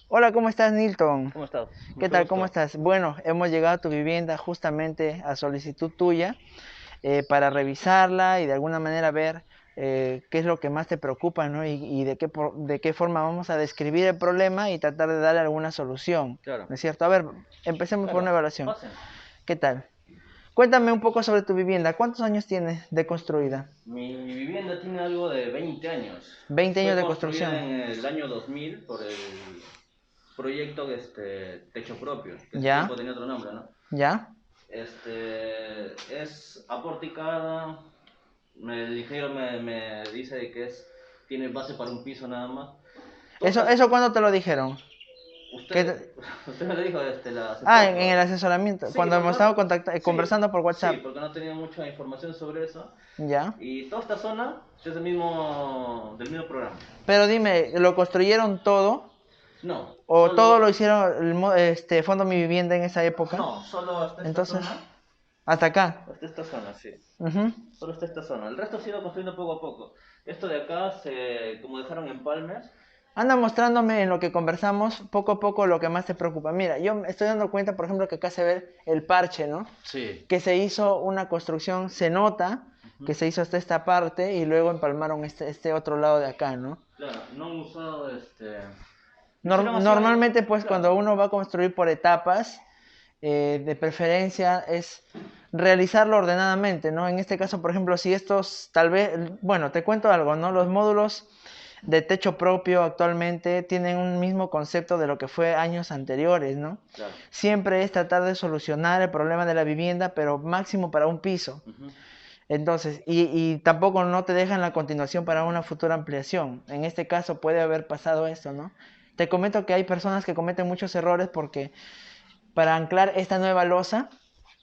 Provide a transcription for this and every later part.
Hola, ¿cómo estás, Nilton? ¿Cómo estás? ¿Qué Mucho tal? ¿Cómo gusto. estás? Bueno, hemos llegado a tu vivienda justamente a solicitud tuya para revisarla y de alguna manera ver qué es lo que más te preocupa, ¿no? Y de qué forma vamos a describir el problema y tratar de darle alguna solución, Claro, ¿no es cierto? A ver, empecemos por una claro. evaluación. Pasen. ¿Qué tal? Cuéntame un poco sobre tu vivienda. ¿Cuántos años tienes de construida? Mi vivienda tiene algo de 20 años. 20 Fue años de construida construcción. en el año 2000 por el proyecto Techo Propio, que ese ¿Ya? tiempo tenía otro nombre, ¿no? ¿Ya? Es aporticada. El ingeniero me dice que tiene base para un piso nada más. Todas ¿Eso, estas, eso cuándo te lo dijeron? ¿Qué usted, te- usted me lo dijo la Ah, asesor, en el por... asesoramiento, Sí, cuando porque hemos no, estado sí, conversando por sí, WhatsApp. porque no tenía mucha información sobre eso. Ya. Y toda esta zona es del mismo programa. Pero dime, ¿lo construyeron todo? No, ¿O todo lo solo, hicieron Fondo Mi Vivienda en esa época? no, solo hasta esta Entonces, zona. hasta acá. Hasta esta zona, sí. Ujú. Solo hasta esta zona. El resto se ha ido construyendo poco a poco. Esto de acá, como dejaron empalmes. Anda mostrándome en lo que conversamos poco a poco lo que más te preocupa. Mira, yo me estoy dando cuenta, por ejemplo, que acá se ve el parche, ¿no? Sí. Que se hizo una construcción, se nota que Ujú. se hizo hasta esta parte y luego empalmaron este otro lado de acá, ¿no? Claro, no han usado Lo hicieron así, Normalmente, pues, cuando claro. uno va a construir por etapas, de preferencia es realizarlo ordenadamente, ¿no? En este caso, por ejemplo, si estos, tal vez, bueno, te cuento algo, ¿no? Los módulos de techo propio actualmente tienen un mismo concepto de lo que fue años anteriores, ¿no? Claro. Siempre es tratar de solucionar el problema de la vivienda, pero máximo para un piso. Ujú. Entonces, y tampoco no te dejan la continuación para una futura ampliación. En este caso puede haber pasado esto, ¿no? Te comento que hay personas que cometen muchos errores porque para anclar esta nueva losa,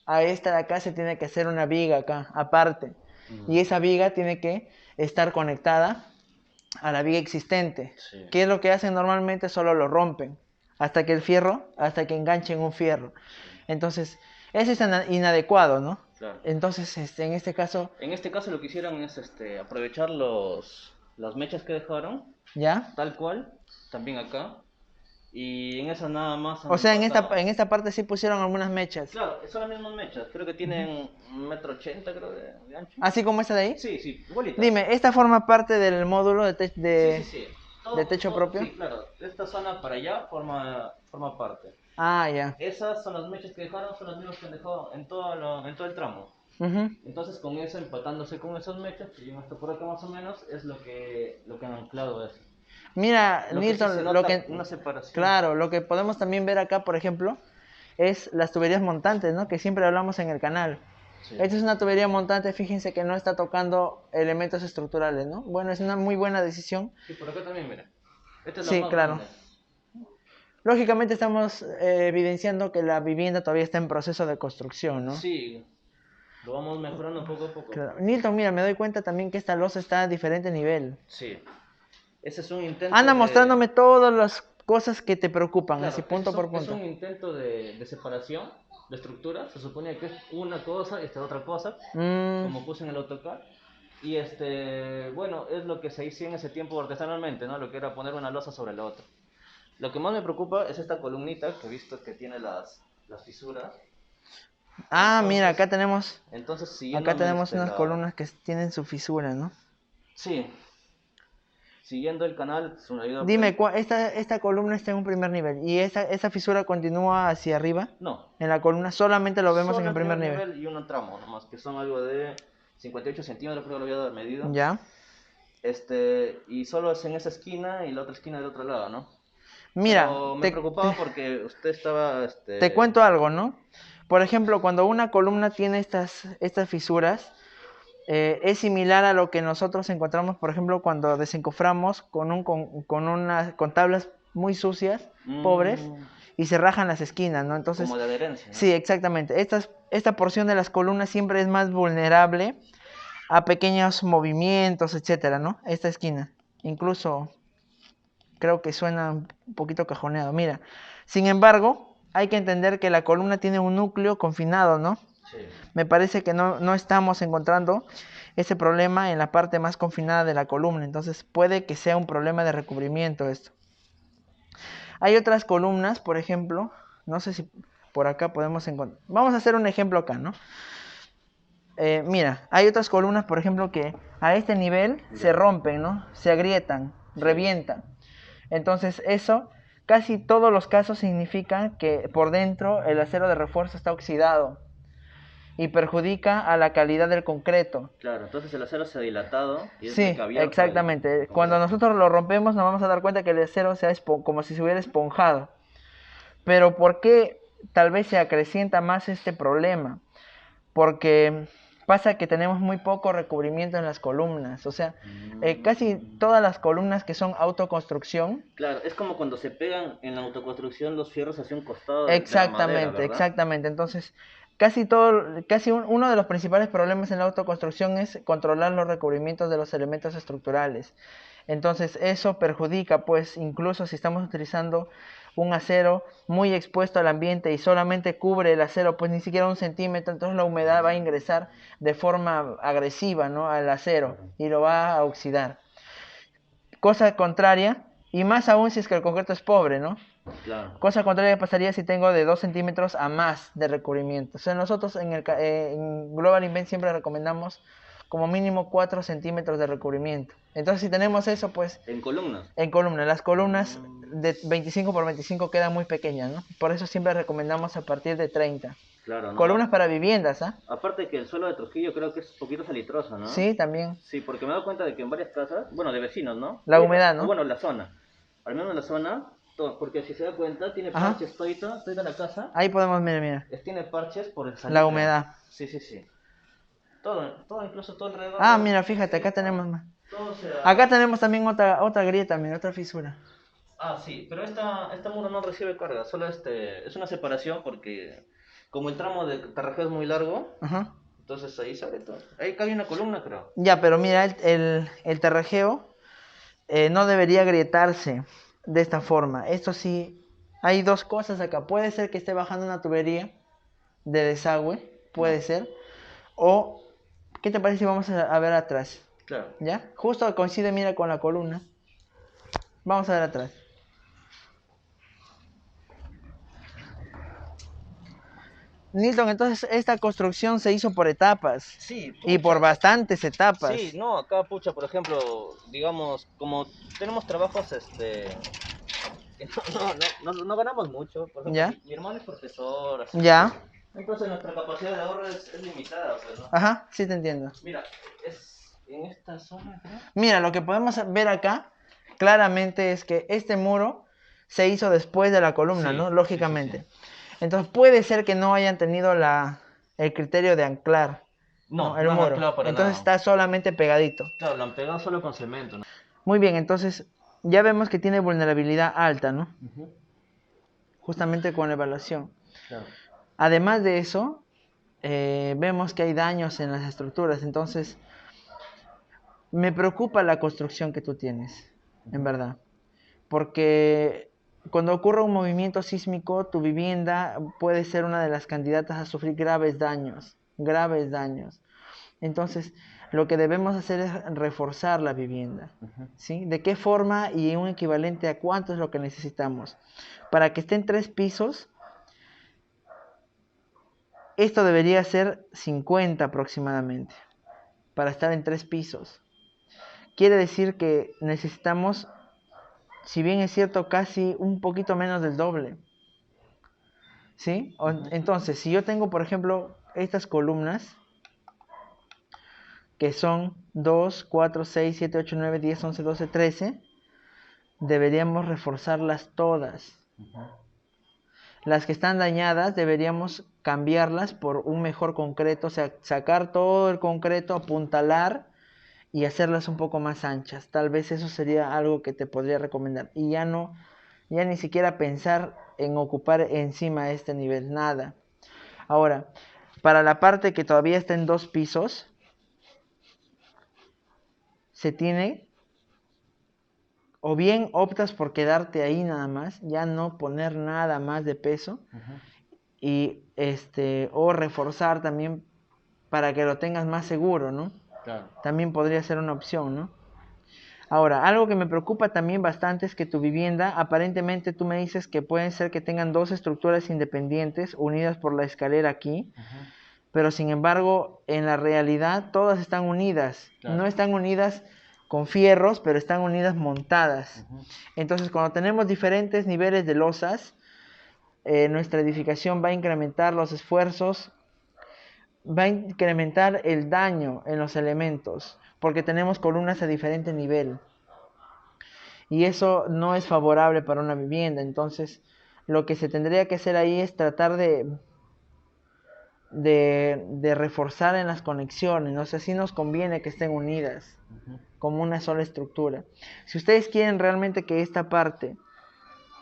a esta de acá se tiene que hacer una viga acá, aparte. Mm, Y esa viga tiene que estar conectada a la viga existente. sí. ¿Qué es lo que hacen normalmente? Solo lo rompen. Hasta que enganchen un fierro. Sí. Entonces, eso es inadecuado, ¿no? Claro. Entonces, en este caso, En este caso lo que hicieron es aprovechar las mechas que dejaron, ¿ya? tal cual, también acá, y en esa nada más han O sea, empatado. en esta parte sí pusieron algunas mechas. Claro, son las mismas mechas, creo que Ujú. tienen 1,80 m creo de ancho. Así como esta de ahí. Sí, sí, igualitas. Dime, ¿esta forma parte del módulo Sí, sí, sí. de techo propio? Sí, claro, esta zona para allá forma parte. Ah, ya. Esas son las mechas que dejaron, son las mismas que han dejado en todo el tramo. Ujú. Entonces con eso, empatándose con esas mechas, que llevan hasta por acá más o menos, es lo que han anclado eso. Mira, Lo que sí se Nilton, nota una separación. claro, lo que podemos también ver acá, por ejemplo, es las tuberías montantes, ¿no? Que siempre hablamos en el canal. Sí. Esta es una tubería montante, fíjense que no está tocando elementos estructurales, ¿no? Bueno, es una muy buena decisión. Sí, por acá también, mira. Esta es la Sí, más claro. grande. Lógicamente estamos evidenciando que la vivienda todavía está en proceso de construcción, ¿no? Sí, lo vamos mejorando poco a poco. Claro. Nilton, mira, me doy cuenta también que esta losa está a diferente nivel. Sí. Ese es un intento Anda de... mostrándome todas las cosas que te preocupan, así Claro, punto por es punto. un intento de separación de estructura. Se suponía que es una cosa y esta es otra cosa, Mm, como puse en el AutoCAD. Y bueno, es lo que se hizo en ese tiempo artesanalmente, ¿no? Lo que era poner una losa sobre la otra. Lo que más me preocupa es esta columnita que he visto que tiene las fisuras. Mira, Entonces, acá siguiéndome tenemos unas columnas que tienen su fisura, ¿no? sí, siguiendo el canal, se me ha ido Dime, esta columna está en un primer nivel y esa fisura continúa hacia arriba No, en la columna, solamente lo vemos en solo el el primer primer nivel. nivel y un tramo nomás, que son algo de 58 centímetros, creo que lo había medido. ¿Ya? Y solo es en esa esquina y la otra esquina del otro lado, ¿no? Mira, Pero me preocupaba porque usted estaba, te cuento algo, ¿no? Por ejemplo, cuando una columna tiene estas fisuras, es similar a lo que nosotros encontramos, por ejemplo, cuando desencoframos con tablas muy sucias, pobres, mm, y se rajan las esquinas, ¿no? Entonces, como de adherencia, ¿no? sí, exactamente. Esta porción de las columnas siempre es más vulnerable a pequeños movimientos, etcétera, ¿no? Esta esquina. Incluso creo que suena un poquito cajoneado. Mira, sin embargo, hay que entender que la columna tiene un núcleo confinado, ¿no? Sí. Me parece que no estamos encontrando ese problema en la parte más confinada de la columna, entonces puede que sea un problema de recubrimiento esto. Hay otras columnas, por ejemplo, no sé si por acá podemos encontrar. Vamos a hacer un ejemplo acá, ¿no? Mira, hay otras columnas, por ejemplo, que a este nivel se rompen, ¿no? Se agrietan, revientan. Entonces eso, casi todos los casos significan que por dentro el acero de refuerzo está oxidado y perjudica a la calidad del concreto. Claro, entonces el acero se ha dilatado y es Sí, que abierto exactamente. Cuando nosotros lo rompemos nos vamos a dar cuenta que el acero se ha como si se hubiera esponjado. Pero ¿por qué tal vez se acrecienta más este problema? Porque pasa que tenemos muy poco recubrimiento en las columnas. O sea, casi todas las columnas que son autoconstrucción. Claro, es como cuando se pegan en la autoconstrucción los fierros hacia un costado de la madera, Exactamente, ¿verdad? exactamente. Entonces, uno de los principales problemas en la autoconstrucción es controlar los recubrimientos de los elementos estructurales. Entonces, eso perjudica, pues, incluso si estamos utilizando un acero muy expuesto al ambiente y solamente cubre el acero, pues ni siquiera 1 centímetro, entonces la humedad va a ingresar de forma agresiva, ¿no?, al acero y lo va a oxidar. Cosa contraria, y más aún si es que el concreto es pobre, ¿no? Claro. Cosa contraria pasaría si tengo de 2 centímetros a más de recubrimiento. O sea, nosotros en Global Invent siempre recomendamos como mínimo 4 centímetros de recubrimiento. Entonces, si tenemos eso, pues... ¿En columnas? En columnas. Las columnas de 25 por 25 quedan muy pequeñas, ¿no? Por eso siempre recomendamos a partir de 30. Claro, ¿no? Columnas para viviendas, ¿ah? Aparte que el suelo de Trujillo creo que es un poquito salitroso, ¿no? Sí, también. Sí, porque me he dado cuenta de que en varias casas, bueno, de vecinos, ¿no? La humedad, O ¿no? bueno, la zona. Al menos la zona, porque si se da cuenta, tiene Ajá. parches todita la casa. Ahí podemos, mira. Tiene parches por el La salitre. humedad. Sí, sí, sí. Todo, incluso todo alrededor. Ah, mira, fíjate, acá tenemos más. Todo se ha- Acá tenemos también otra grieta, mira, otra fisura. Ah, sí, pero esta muro no recibe carga, solo es una separación porque como el tramo de terrajeo es muy largo, Ajá. entonces ahí sale todo. Ahí cabe una columna, creo. Ya, pero mira, el terrajeo no debería agrietarse de esta forma. Esto sí, hay dos cosas acá. Puede ser que esté bajando una tubería de desagüe, puede ser. O, ¿qué te parece si vamos a ver atrás? Claro. ¿Ya? Justo coincide, mira, con la columna. Vamos a ver atrás. Nilton, entonces esta construcción se hizo por etapas. Sí, Y por bastantes etapas. sí, no, acá pucha, por ejemplo, digamos, como tenemos trabajos, que no ganamos mucho, por ejemplo, ¿Ya? mi hermano es profesor, así. ¿Ya? Entonces nuestra capacidad de ahorro es limitada, pues, ¿no? Ajá, sí te entiendo. Mira, es en esta zona, creo. Mira, lo que podemos ver acá claramente es que este muro se hizo después de la columna, Sí, ¿no? sí, Lógicamente. sí. Entonces puede ser que no hayan tenido el criterio de anclar, ¿no?, el No han muro. anclado para Entonces nada. está solamente pegadito. Claro, lo han pegado solo con cemento, ¿no? Muy bien, entonces ya vemos que tiene vulnerabilidad alta, ¿no? Justamente con la evaluación. Claro. Además de eso, vemos que hay daños en las estructuras. Entonces, me preocupa la construcción que tú tienes, en verdad. Porque cuando ocurre un movimiento sísmico, tu vivienda puede ser una de las candidatas a sufrir graves daños, graves daños. Entonces, lo que debemos hacer es reforzar la vivienda, ¿sí? ¿De qué forma y un equivalente a cuánto es lo que necesitamos? Para que esté en 3 pisos, esto debería ser 50 aproximadamente, para estar en 3 pisos. Quiere decir que necesitamos, si bien es cierto, casi un poquito menos del doble, ¿sí? Entonces, si yo tengo, por ejemplo, estas columnas, que son 2, 4, 6, 7, 8, 9, 10, 11, 12, 13, deberíamos reforzarlas todas. Las que están dañadas deberíamos cambiarlas por un mejor concreto, o sea, sacar todo el concreto, apuntalar y hacerlas un poco más anchas. Tal vez eso sería algo que te podría recomendar. Y ya ni siquiera pensar en ocupar encima este nivel, nada. Ahora, para la parte que todavía está en 2 pisos, se tiene, o bien optas por quedarte ahí nada más, ya no poner nada más de peso, y o reforzar también para que lo tengas más seguro, ¿no? Claro. También podría ser una opción, ¿no? Ahora, algo que me preocupa también bastante es que tu vivienda, aparentemente tú me dices que pueden ser que tengan dos estructuras independientes unidas por la escalera aquí, pero sin embargo, en la realidad todas están unidas. Claro. No están unidas con fierros, pero están unidas montadas. Entonces, cuando tenemos diferentes niveles de losas, nuestra edificación va a incrementar los esfuerzos, va a incrementar el daño en los elementos, porque tenemos columnas a diferente nivel. Y eso no es favorable para una vivienda. Entonces, lo que se tendría que hacer ahí es tratar de reforzar en las conexiones. No sé si nos conviene que estén unidas como una sola estructura. Si ustedes quieren realmente que esta parte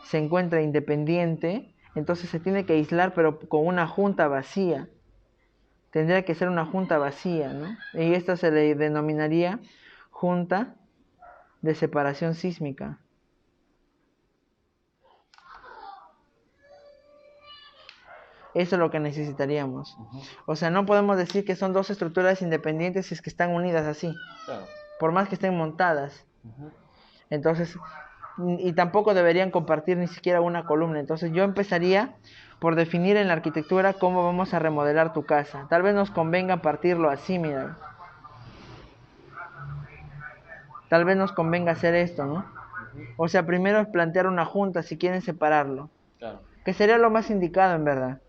se encuentre independiente, entonces se tiene que aislar, pero con una junta vacía. Tendría que ser una junta vacía, ¿no? Y esta se le denominaría junta de separación sísmica. Eso es lo que necesitaríamos. O sea, no podemos decir que son dos estructuras independientes si es que están unidas así. Claro. Por más que estén montadas. Entonces, y tampoco deberían compartir ni siquiera una columna. Entonces yo empezaría por definir en la arquitectura cómo vamos a remodelar tu casa. Tal vez nos convenga partirlo así, mira. Tal vez nos convenga hacer esto, ¿no? O sea, primero es plantear una junta si quieren separarlo. Claro. Que sería lo más indicado, en verdad.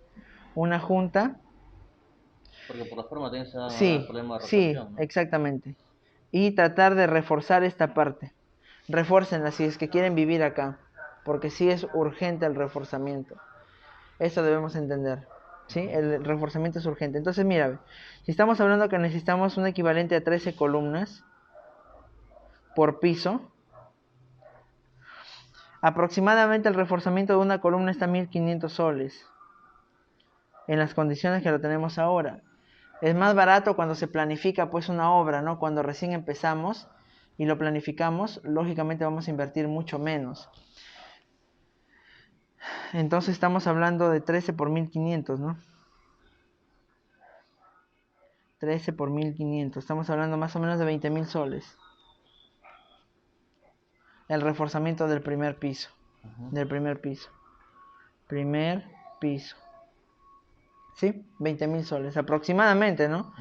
Una junta. Porque por la forma también se va a dar Sí, problema de sí, reflexión, ¿no? exactamente. Y tratar de reforzar esta parte. Refórcenla si es que quieren vivir acá. Porque sí es urgente el reforzamiento. Eso debemos entender. ¿Sí? El reforzamiento es urgente. Entonces, mira, si estamos hablando que necesitamos un equivalente a 13 columnas por piso, aproximadamente el reforzamiento de una columna está a 1500 soles. En las condiciones que lo tenemos ahora. Es más barato cuando se planifica pues una obra, ¿no? Cuando recién empezamos y lo planificamos, lógicamente vamos a invertir mucho menos. Entonces estamos hablando de 13 por 1500, ¿no? 13 por 1500. Estamos hablando más o menos de 20.000 soles. El reforzamiento del primer piso. Del primer piso. Primer piso. ¿Sí? 20.000 soles. Aproximadamente, ¿no?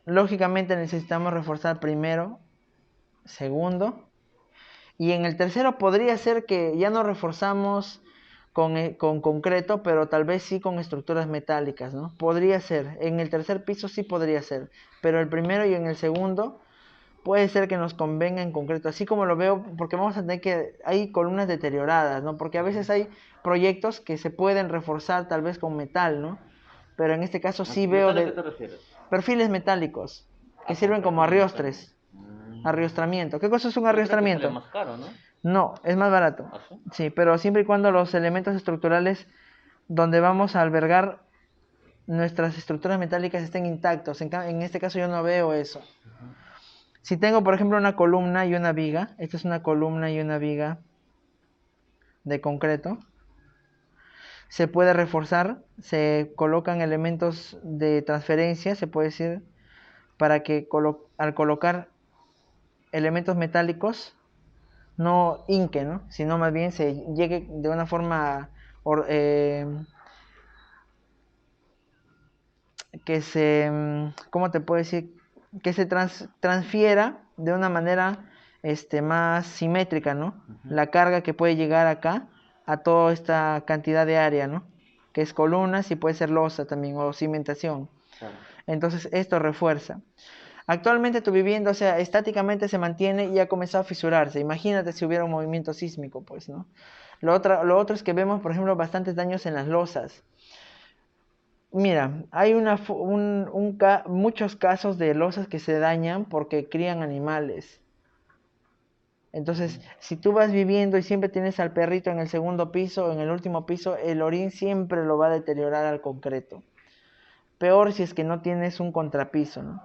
Lógicamente necesitamos reforzar primero, segundo. Y en el tercero podría ser que ya no reforzamos con concreto, pero tal vez sí con estructuras metálicas, ¿no? Podría ser. En el tercer piso sí podría ser. Pero el primero y en el segundo puede ser que nos convenga en concreto. Así como lo veo, porque vamos a tener que... Hay columnas deterioradas, ¿no? Porque a veces hay proyectos que se pueden reforzar tal vez con metal, ¿no? Pero en este caso sí veo ¿Metal a qué te refieres? perfiles metálicos que sirven como arrostres. Arriostramiento. ¿Qué cosa es un Yo creo que arriostramiento? sale más caro, ¿no? No, es más barato. ¿Ah, sí? Sí, pero siempre y cuando los elementos estructurales donde vamos a albergar nuestras estructuras metálicas estén intactos. En este caso yo no veo eso. Si tengo, por ejemplo, una columna y una viga, esta es una columna y una viga de concreto, se puede reforzar, se colocan elementos de transferencia, se puede decir, para que al colocar elementos metálicos no hinque, ¿no? Sino más bien se llegue de una forma que se, ¿cómo te puedo decir? Que se transfiera de una manera más simétrica, ¿no? La carga que puede llegar acá a toda esta cantidad de área, ¿no? Que es columnas y puede ser losa también o cimentación. Claro. Entonces esto refuerza. Actualmente tu vivienda, o sea, estáticamente se mantiene y ha comenzado a fisurarse. Imagínate si hubiera un movimiento sísmico, pues, ¿no? Lo otro es que vemos, por ejemplo, bastantes daños en las losas. Mira, hay muchos casos de losas que se dañan porque crían animales. Entonces, si tú vas viviendo y siempre tienes al perrito en el segundo piso o en el último piso, el orín siempre lo va a deteriorar al concreto. Peor si es que no tienes un contrapiso, ¿no?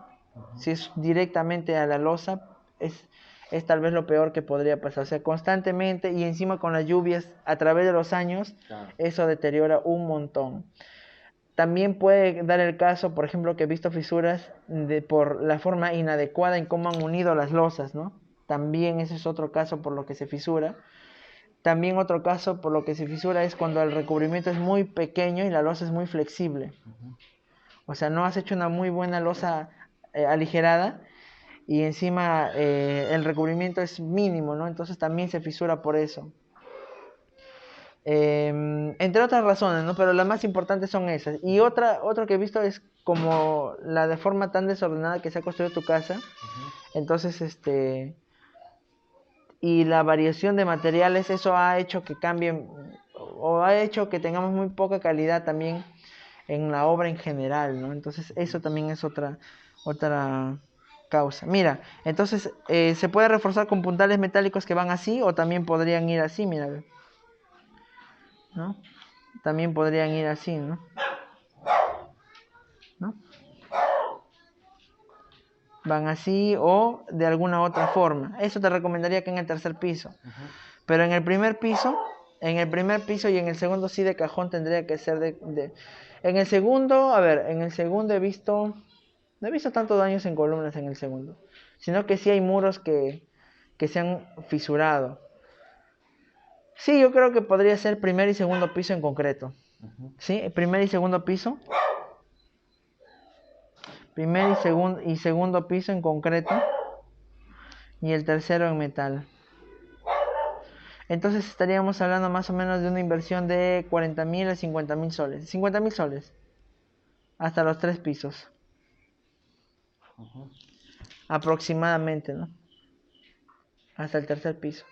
Si es directamente a la losa, es tal vez lo peor que podría pasar. O sea, constantemente y encima con las lluvias a través de los años, Claro. eso deteriora un montón. también puede dar el caso, por ejemplo, que he visto fisuras por la forma inadecuada en cómo han unido las losas, ¿no? También ese es otro caso por lo que se fisura. También otro caso por lo que se fisura es cuando el recubrimiento es muy pequeño y la losa es muy flexible. O sea, no has hecho una muy buena losa aligerada y encima el recubrimiento es mínimo, ¿no? Entonces también se fisura por eso. Entre otras razones, ¿no? Pero las más importantes son esas. Y otro que he visto es como la de forma tan desordenada que se ha construido tu casa. Entonces, y la variación de materiales, eso ha hecho que cambien o ha hecho que tengamos muy poca calidad también en la obra en general, ¿no? Entonces, eso también es otra causa. Mira, entonces, se puede reforzar con puntales metálicos que van así o también podrían ir así, mira, ¿no? También podrían ir así, ¿no? ¿No? Van así o de alguna otra forma. Eso te recomendaría que en el tercer piso. Pero en el primer piso y en el segundo sí de cajón tendría que ser En el segundo, a ver, en el segundo no he visto tantos daños en columnas en el segundo, sino que sí hay muros que se han fisurado. Sí, yo creo que podría ser primer y segundo piso en concreto. ¿Sí? Primer y segundo piso. Primer y segundo piso en concreto. Y el tercero en metal. Entonces estaríamos hablando más o menos de una inversión de 40.000 a 50.000 soles. 50.000 soles. Hasta los 3 pisos. Aproximadamente, ¿no? Hasta el tercer piso.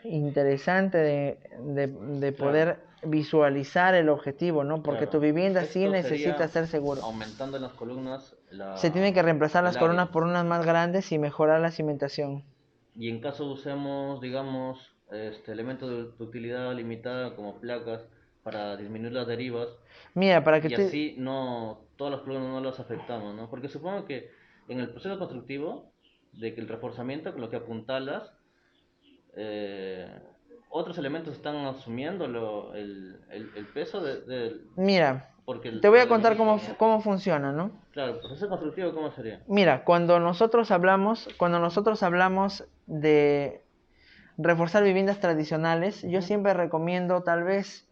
Interesante de poder visualizar el objetivo, ¿no? Porque tu vivienda sí necesita ser seguro. Aumentando en las columnas Se tienen que reemplazar las columnas por unas más grandes y mejorar la cimentación. Y en caso usemos, digamos, elementos de utilidad limitada como placas para disminuir las derivas. Mira, para que y así no todas las columnas no las afectamos, ¿no? Porque supongo que en el proceso constructivo, de que el reforzamiento, con lo que apuntalas, otros elementos están asumiendo el peso Mira, porque te voy a contar cómo funciona, ¿no? Claro, el proceso constructivo, ¿cómo sería? Mira, cuando nosotros hablamos de reforzar viviendas tradicionales, yo siempre recomiendo tal vez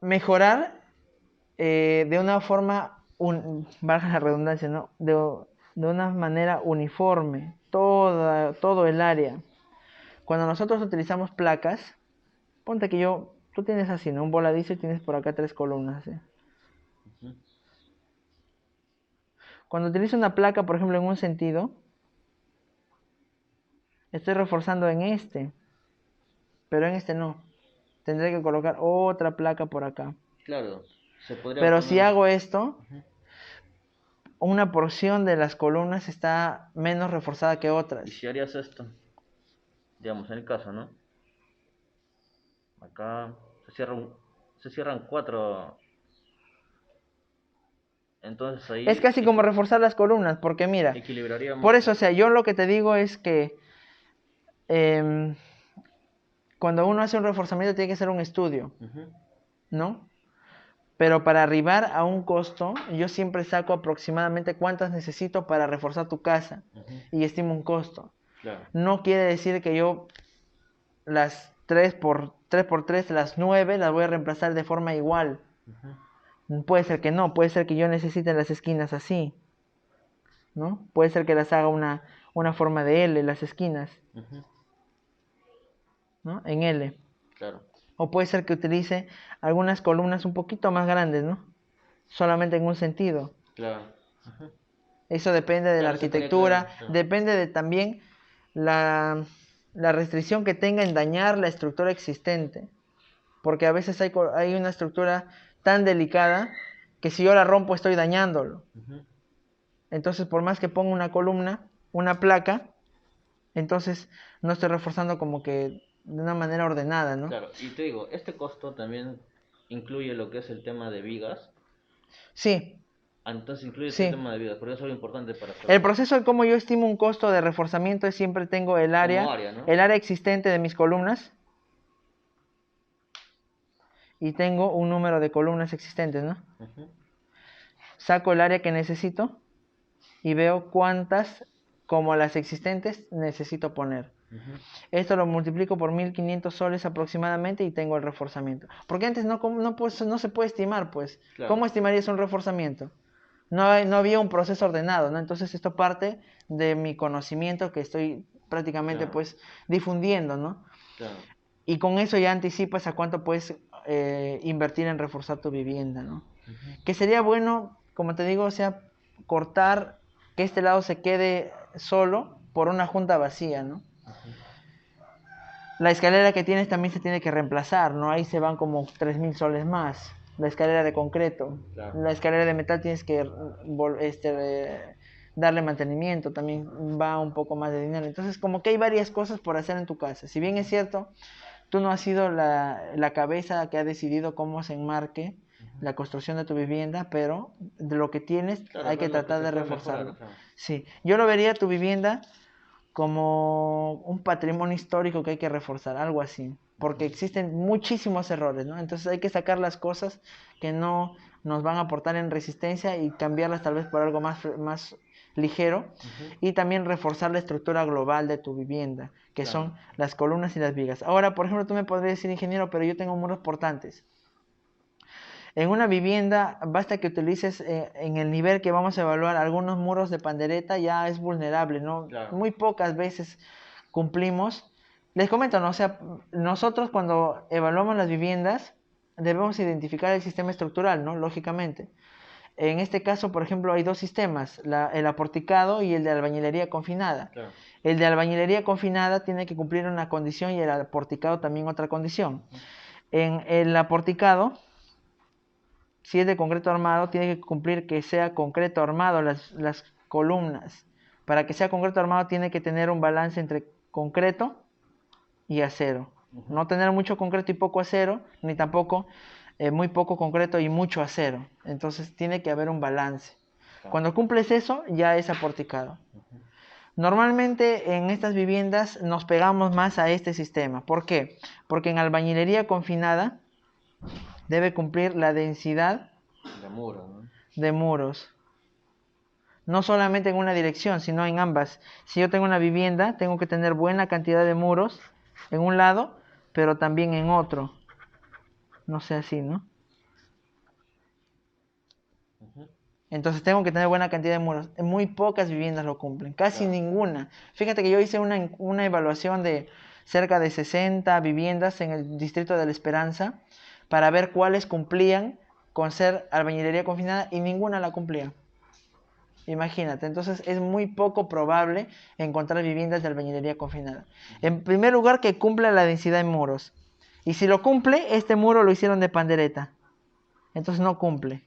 mejorar de una forma, valga la redundancia, ¿no? De una manera uniforme todo el área. Cuando nosotros utilizamos placas, ponte que tú tienes así, ¿no? Un voladizo y tienes por acá 3 columnas, ¿sí? Cuando utilizo una placa, por ejemplo, en un sentido, estoy reforzando en pero en este no. Tendré que colocar otra placa por acá. Claro, se podría Pero si hago esto, una porción de las columnas está menos reforzada que otras. ¿Y si harías esto? Digamos, en el caso, ¿no? Acá se cierran 4. Entonces ahí Es casi como reforzar las columnas, porque mira, equilibraríamos. Por eso, o sea, yo lo que te digo es que cuando uno hace un reforzamiento tiene que hacer un estudio, ¿no? Pero para arribar a un costo, yo siempre saco aproximadamente cuántas necesito para reforzar tu casa y estimo un costo. Claro. No quiere decir que yo las 3x3, las 9, las voy a reemplazar de forma igual. Puede ser que no, puede ser que yo necesite las esquinas así, ¿no? Puede ser que las haga una forma de L, las esquinas, ¿no? En L. Claro. O puede ser que utilice algunas columnas un poquito más grandes, ¿no? Solamente en un sentido. Claro. Eso depende de la arquitectura, depende de también la restricción que tenga en dañar la estructura existente. Porque a veces hay una estructura tan delicada que si yo la rompo estoy dañándolo. Entonces, por más que ponga una columna, una placa, entonces no estoy reforzando como que de una manera ordenada, ¿no? Claro, y te digo, este costo también incluye lo que es el tema de vigas. Sí. Entonces incluye el tema de vigas, porque eso es lo importante para saber. El proceso de cómo yo estimo un costo de reforzamiento es siempre tengo el área, ¿no? El área existente de mis columnas y tengo un número de columnas existentes, ¿no? Saco el área que necesito y veo cuántas, como las existentes, necesito poner. Esto lo multiplico por 1500 soles aproximadamente y tengo el reforzamiento. Porque antes no se puede estimar, pues. Claro. ¿Cómo estimarías un reforzamiento? No había un proceso ordenado, ¿no? Entonces esto parte de mi conocimiento que estoy prácticamente, Claro. pues, difundiendo, ¿no? Claro. Y con eso ya anticipas a cuánto puedes invertir en reforzar tu vivienda, ¿no? Que sería bueno, como te digo, o sea, cortar que este lado se quede solo por una junta vacía, ¿no? La escalera que tienes también se tiene que reemplazar, ¿no? Ahí se van como 3000 soles más. La escalera de concreto. Claro. La escalera de metal tienes que darle mantenimiento, también va un poco más de dinero. Entonces, como que hay varias cosas por hacer en tu casa. Si bien es cierto, tú no has sido la cabeza que ha decidido cómo se enmarque la construcción de tu vivienda, pero de lo que tienes Claro, hay que es lo tratar se de puede reforzarlo. mejorar, claro. Sí, yo lo vería tu vivienda como un patrimonio histórico que hay que reforzar, algo así, porque existen muchísimos errores, ¿no? Entonces hay que sacar las cosas que no nos van a aportar en resistencia y cambiarlas tal vez por algo más ligero, y también reforzar la estructura global de tu vivienda, que Claro. son las columnas y las vigas. Ahora, por ejemplo, tú me podrías decir, ingeniero, pero yo tengo muros portantes. En una vivienda basta que utilices en el nivel que vamos a evaluar algunos muros de pandereta, ya es vulnerable, ¿no? Claro. Muy pocas veces cumplimos. Les comento, ¿no? O sea, nosotros cuando evaluamos las viviendas debemos identificar el sistema estructural, ¿no? Lógicamente. En este caso, por ejemplo, hay dos sistemas, el aporticado y el de albañilería confinada. Claro. El de albañilería confinada tiene que cumplir una condición y el aporticado también otra condición. En el aporticado, si es de concreto armado, tiene que cumplir que sea concreto armado las columnas. Para que sea concreto armado tiene que tener un balance entre concreto y acero. No tener mucho concreto y poco acero, ni tampoco muy poco concreto y mucho acero. Entonces tiene que haber un balance. Claro. Cuando cumples eso, ya es aporticado. Normalmente en estas viviendas nos pegamos más a este sistema. ¿Por qué? Porque en albañilería confinada debe cumplir la densidad De muro, ¿no? de muros. No solamente en una dirección, sino en ambas. Si yo tengo una vivienda, tengo que tener buena cantidad de muros en un lado, pero también en otro. No sé así, ¿no? Entonces tengo que tener buena cantidad de muros. Muy pocas viviendas lo cumplen, casi Claro. ninguna. Fíjate que yo hice una evaluación de cerca de 60 viviendas en el distrito de La Esperanza para ver cuáles cumplían con ser albañilería confinada y ninguna la cumplía. Imagínate, entonces es muy poco probable encontrar viviendas de albañilería confinada. En primer lugar, que cumpla la densidad en muros. Y si lo cumple, este muro lo hicieron de pandereta. Entonces no cumple.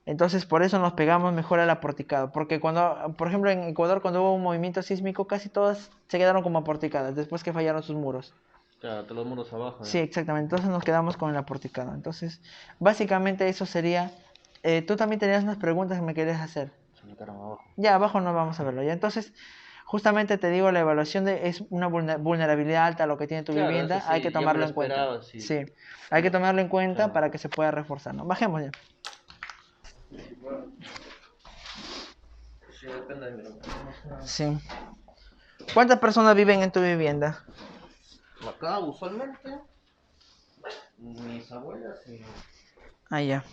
Entonces por eso nos pegamos mejor al aporticado. Porque cuando, por ejemplo, en Ecuador, cuando hubo un movimiento sísmico, casi todas se quedaron como aporticadas después que fallaron sus muros. Claro, todos los muros abajo. Sí, exactamente. Entonces nos quedamos con el aporticado. Entonces, básicamente eso sería. Tú también tenías unas preguntas que me querías hacer. Se me quedaron abajo. Ya, abajo no vamos a verlo. Ya, entonces, justamente te digo, la evaluación es una vulnerabilidad alta a lo que tiene tu Claro, vivienda. eso sí, Hay que ya me tomarlo lo en cuenta. esperaba, sí. Sí, hay que tomarlo en cuenta Claro. para que se pueda reforzar, ¿no? Bajemos ya. Sí, depende de mi Sí. ¿Cuántas personas viven en tu vivienda? Acá, usualmente, mis abuelas y Ah, ya.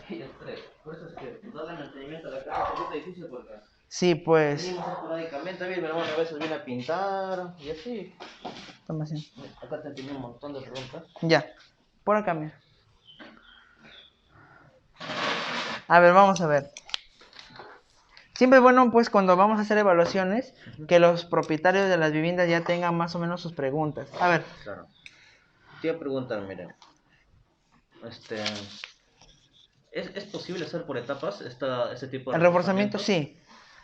ellas tres. Por eso es que darle mantenimiento a la casa es un poquito difícil porque Sí, pues. venimos esporádicamente, a mí mi hermano a veces viene a pintar y así. Toma así. Acá te tenía un montón de preguntas. Ya. Por acá, mira. A ver, vamos a ver. Siempre es bueno, pues, cuando vamos a hacer evaluaciones, que los propietarios de las viviendas ya tengan más o menos sus preguntas. A ver. Claro. Te iba a preguntar, miren. ¿Es posible hacer por etapas este tipo de El reforzamiento reforzamientos? sí,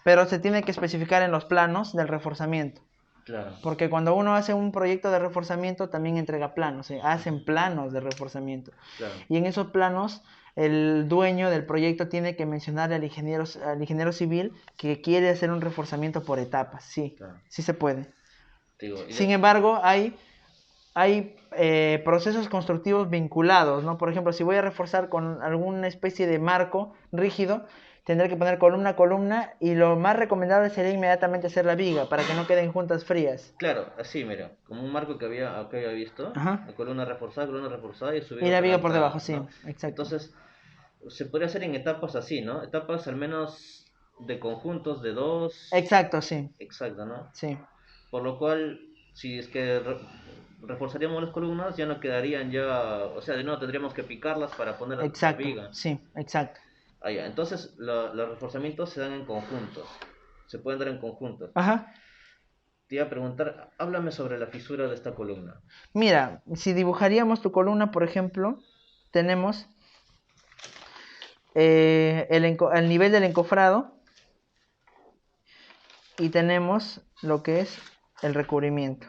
pero se tiene que especificar en los planos del reforzamiento. Claro. Porque cuando uno hace un proyecto de reforzamiento, también entrega planos, hacen planos de reforzamiento. Claro. Y en esos planos, el dueño del proyecto tiene que mencionar al ingeniero civil que quiere hacer un reforzamiento por etapas. Sí, Claro. sí se puede. Digo, Sin embargo, hay hay procesos constructivos vinculados, ¿no? Por ejemplo, si voy a reforzar con alguna especie de marco rígido, tendré que poner columna a columna y lo más recomendable sería inmediatamente hacer la viga para que no queden juntas frías. Claro, así, mira, como un marco que había visto, Ajá. la columna reforzada y subir Y la otra viga por debajo, alta, sí, ¿no? exacto. Entonces, se podría hacer en etapas así, ¿no? Etapas al menos de conjuntos de dos, Exacto, sí, exacto, ¿no? sí. Por lo cual, si es que reforzaríamos las columnas, ya no quedarían ya, o sea, de nuevo tendríamos que picarlas para poner la Exacto, viga. sí, exacto. Ah, ya. Entonces, los reforzamientos se dan en conjuntos, se pueden dar en conjuntos. Ajá. Te iba a preguntar, háblame sobre la fisura de esta columna. Mira, si dibujaríamos tu columna, por ejemplo, tenemos el nivel del encofrado y tenemos lo que es el recubrimiento.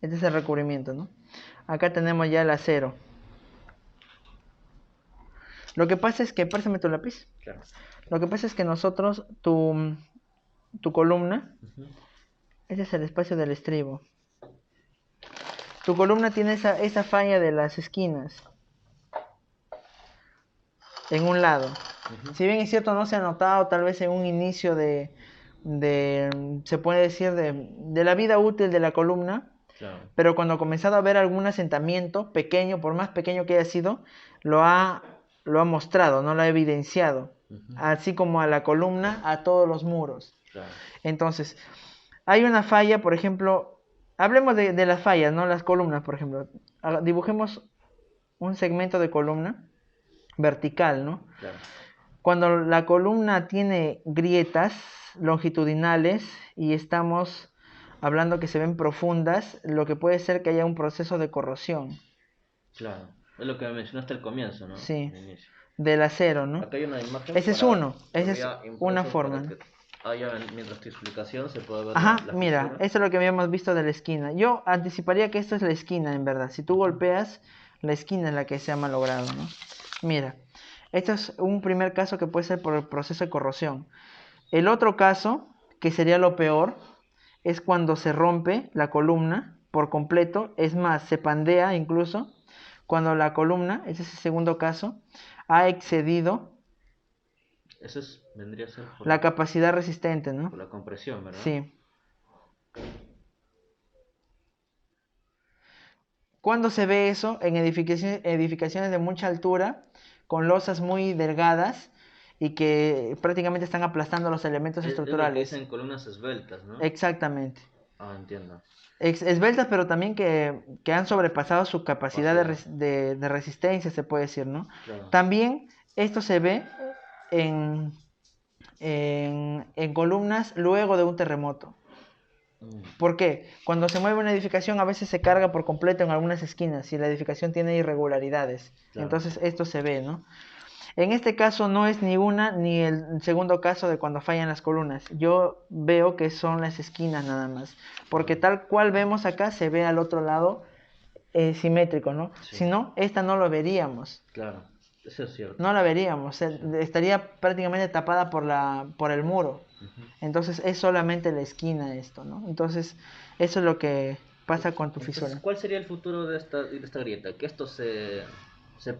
Este es el recubrimiento, ¿no? Acá tenemos ya el acero. Lo que pasa es que, préstame tu lápiz. Claro. Lo que pasa es que nosotros, tu columna, Ujú. ese es el espacio del estribo. Tu columna tiene esa falla de las esquinas en un lado. Ujú. Si bien es cierto, no se ha notado tal vez en un inicio se puede decir, de la vida útil de la columna, Claro. pero cuando ha comenzado a haber algún asentamiento pequeño, por más pequeño que haya sido, lo ha mostrado, no lo ha evidenciado, Ujú. así como a la columna, a todos los muros. Claro. Entonces, hay una falla, por ejemplo, hablemos de las fallas, ¿no? Las columnas, por ejemplo. Dibujemos un segmento de columna vertical, ¿no? Claro. Cuando la columna tiene grietas longitudinales y estamos hablando que se ven profundas, lo que puede ser que haya un proceso de corrosión, Claro. Es lo que me mencionaste al comienzo, ¿no? sí, Al inicio. del acero, ¿no? Acá hay una imagen Ese es uno, que esa es había una impreso forma, para ¿no? que haya, mientras tu explicación, se pueda ver Ajá, la mira, fisura. esto es lo que habíamos visto de la esquina. Yo anticiparía que esto es la esquina, en verdad. Si tú Ujú. golpeas, la esquina es la que se ha malogrado, ¿no? Mira, esto es un primer caso que puede ser por el proceso de corrosión. El otro caso, que sería lo peor, es cuando se rompe la columna por completo, es más, se pandea incluso, cuando la columna, ese es el segundo caso, ha excedido Eso vendría a ser la capacidad resistente, ¿no? por la compresión, ¿verdad? Sí. ¿Cuándo se ve eso? En edificaciones de mucha altura, con losas muy delgadas y que prácticamente están aplastando los elementos Es lo que estructurales. dicen columnas esbeltas, ¿no? Exactamente. Ah, entiendo. Esbeltas, pero también que han sobrepasado su capacidad Capacidad. de resistencia, se puede decir, ¿no? Claro. También esto se ve en, en columnas luego de un terremoto. Mm, ¿Por qué? Cuando se mueve una edificación a veces se carga por completo en algunas esquinas y la edificación tiene irregularidades. claro. Entonces esto se ve, ¿no? En este caso no es ni una ni el segundo caso de cuando fallan las columnas. Yo veo que son las esquinas nada más. Porque Claro. tal cual vemos acá se ve al otro lado simétrico, ¿no? Sí. Si no, esta no lo veríamos. Claro. Eso es cierto. No la veríamos. Sí. Estaría prácticamente tapada por el muro. Ujú. Entonces es solamente la esquina esto, ¿no? Entonces eso es lo que pasa con tu Entonces, fisura. ¿cuál sería el futuro de esta grieta? ¿Que esto se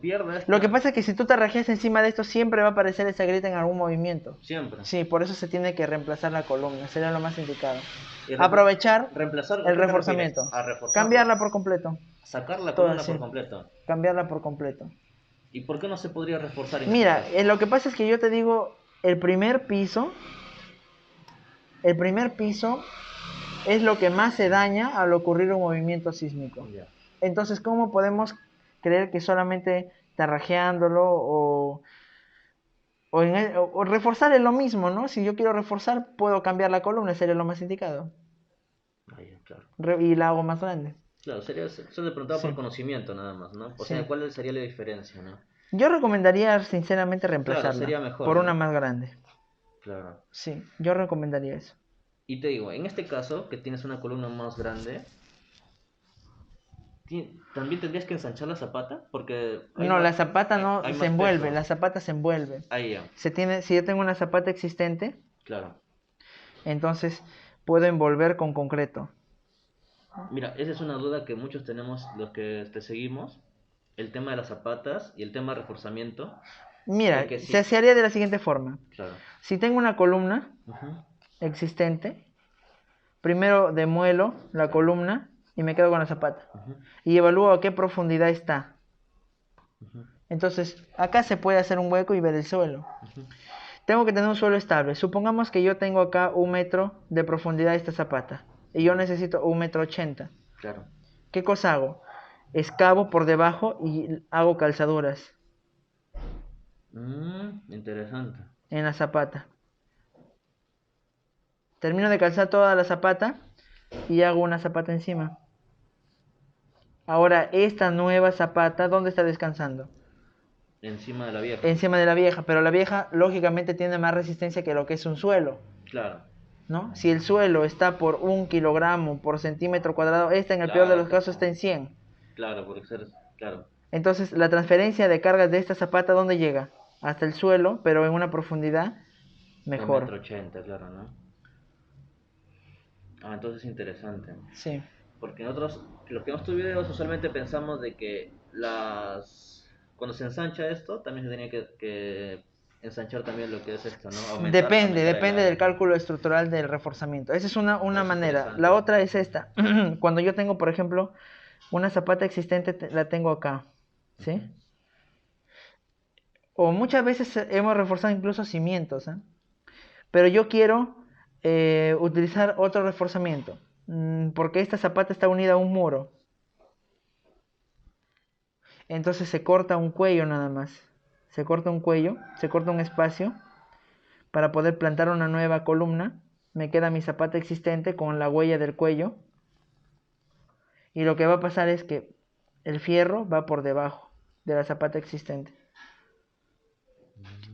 pierda Lo que esta pasa es que si tú te rajeas encima de esto siempre va a aparecer esa grieta en algún movimiento. siempre? Sí, por eso se tiene que reemplazar la columna, sería lo más indicado. Y Aprovechar reemplazar, ¿a el qué te refieres? reforzamiento. A reforzarla. Cambiarla por completo. Sacar la Todo columna así. por completo. Cambiarla por completo. ¿Y por qué no se podría reforzar en este Mira, caso? lo que pasa es que yo te digo, el primer piso, el primer piso es lo que más se daña al ocurrir un movimiento sísmico. Ya. Entonces, ¿cómo podemos creer que solamente tarrajeándolo o reforzar es lo mismo, ¿no? Si yo quiero reforzar, puedo cambiar la columna, sería lo más indicado. Ah, ya, claro. Y la hago más grande. Claro, sería, solo te preguntaba por Sí, conocimiento nada más, ¿no? O sea, sí. ¿cuál sería la diferencia, no? Yo recomendaría sinceramente Claro, reemplazarla sería mejor, por una ¿no? más grande. Claro. Sí, yo recomendaría eso. Y te digo, en este caso, que tienes una columna más grande, también tendrías que ensanchar la zapata, porque No, la zapata no hay se más envuelve, peso. la zapata se envuelve. Ahí ya, Si yo tengo una zapata existente, claro. entonces puedo envolver con concreto. Mira, esa es una duda que muchos tenemos los que te seguimos, el tema de las zapatas y el tema de reforzamiento, Mira, porque se sí, haría de la siguiente forma. claro. Si tengo una columna Ujú, existente, primero demuelo la claro. columna y me quedo con la zapata. Ujú, Y evalúo a qué profundidad está. ujú, Entonces, acá se puede hacer un hueco y ver el suelo. ujú, Tengo que tener un suelo estable. Supongamos que yo tengo acá 1 metro de profundidad de esta zapata. Y yo necesito 1,80 m. claro. ¿Qué cosa hago? Excavo por debajo y hago calzaduras Interesante. en la zapata. Termino de calzar toda la zapata y hago una zapata encima. Ahora, esta nueva zapata, ¿dónde está descansando? Encima de la vieja. Encima de la vieja, pero la vieja lógicamente tiene más resistencia que lo que es un suelo, Claro, ¿no? Si el suelo está por 1 kilogramo por centímetro cuadrado, esta en el peor de claro, los casos está en 100. claro, porque ser, claro, Entonces, la transferencia de cargas de esta zapata, ¿dónde llega? Hasta el suelo, pero en una profundidad un metro mejor. ochenta, claro, ¿no? Ah, entonces es interesante. Sí. Porque nosotros, los que vemos tus videos, usualmente pensamos de que cuando se ensancha esto, también se tenía que ensanchar también lo que es esto, ¿no? Depende, Aumentar el depende del aire. cálculo estructural del reforzamiento. Esa es una Es manera. interesante. La otra es esta. Cuando yo tengo, por ejemplo, una zapata existente, la tengo acá, ¿sí? Ujú. O muchas veces hemos reforzado incluso cimientos, ¿eh? Pero yo quiero utilizar otro reforzamiento, porque esta zapata está unida a un muro. Entonces se corta un cuello nada más. Se corta un cuello, se corta un espacio para poder plantar una nueva columna. Me queda mi zapata existente con la huella del cuello. Y lo que va a pasar es que el fierro va por debajo de la zapata existente.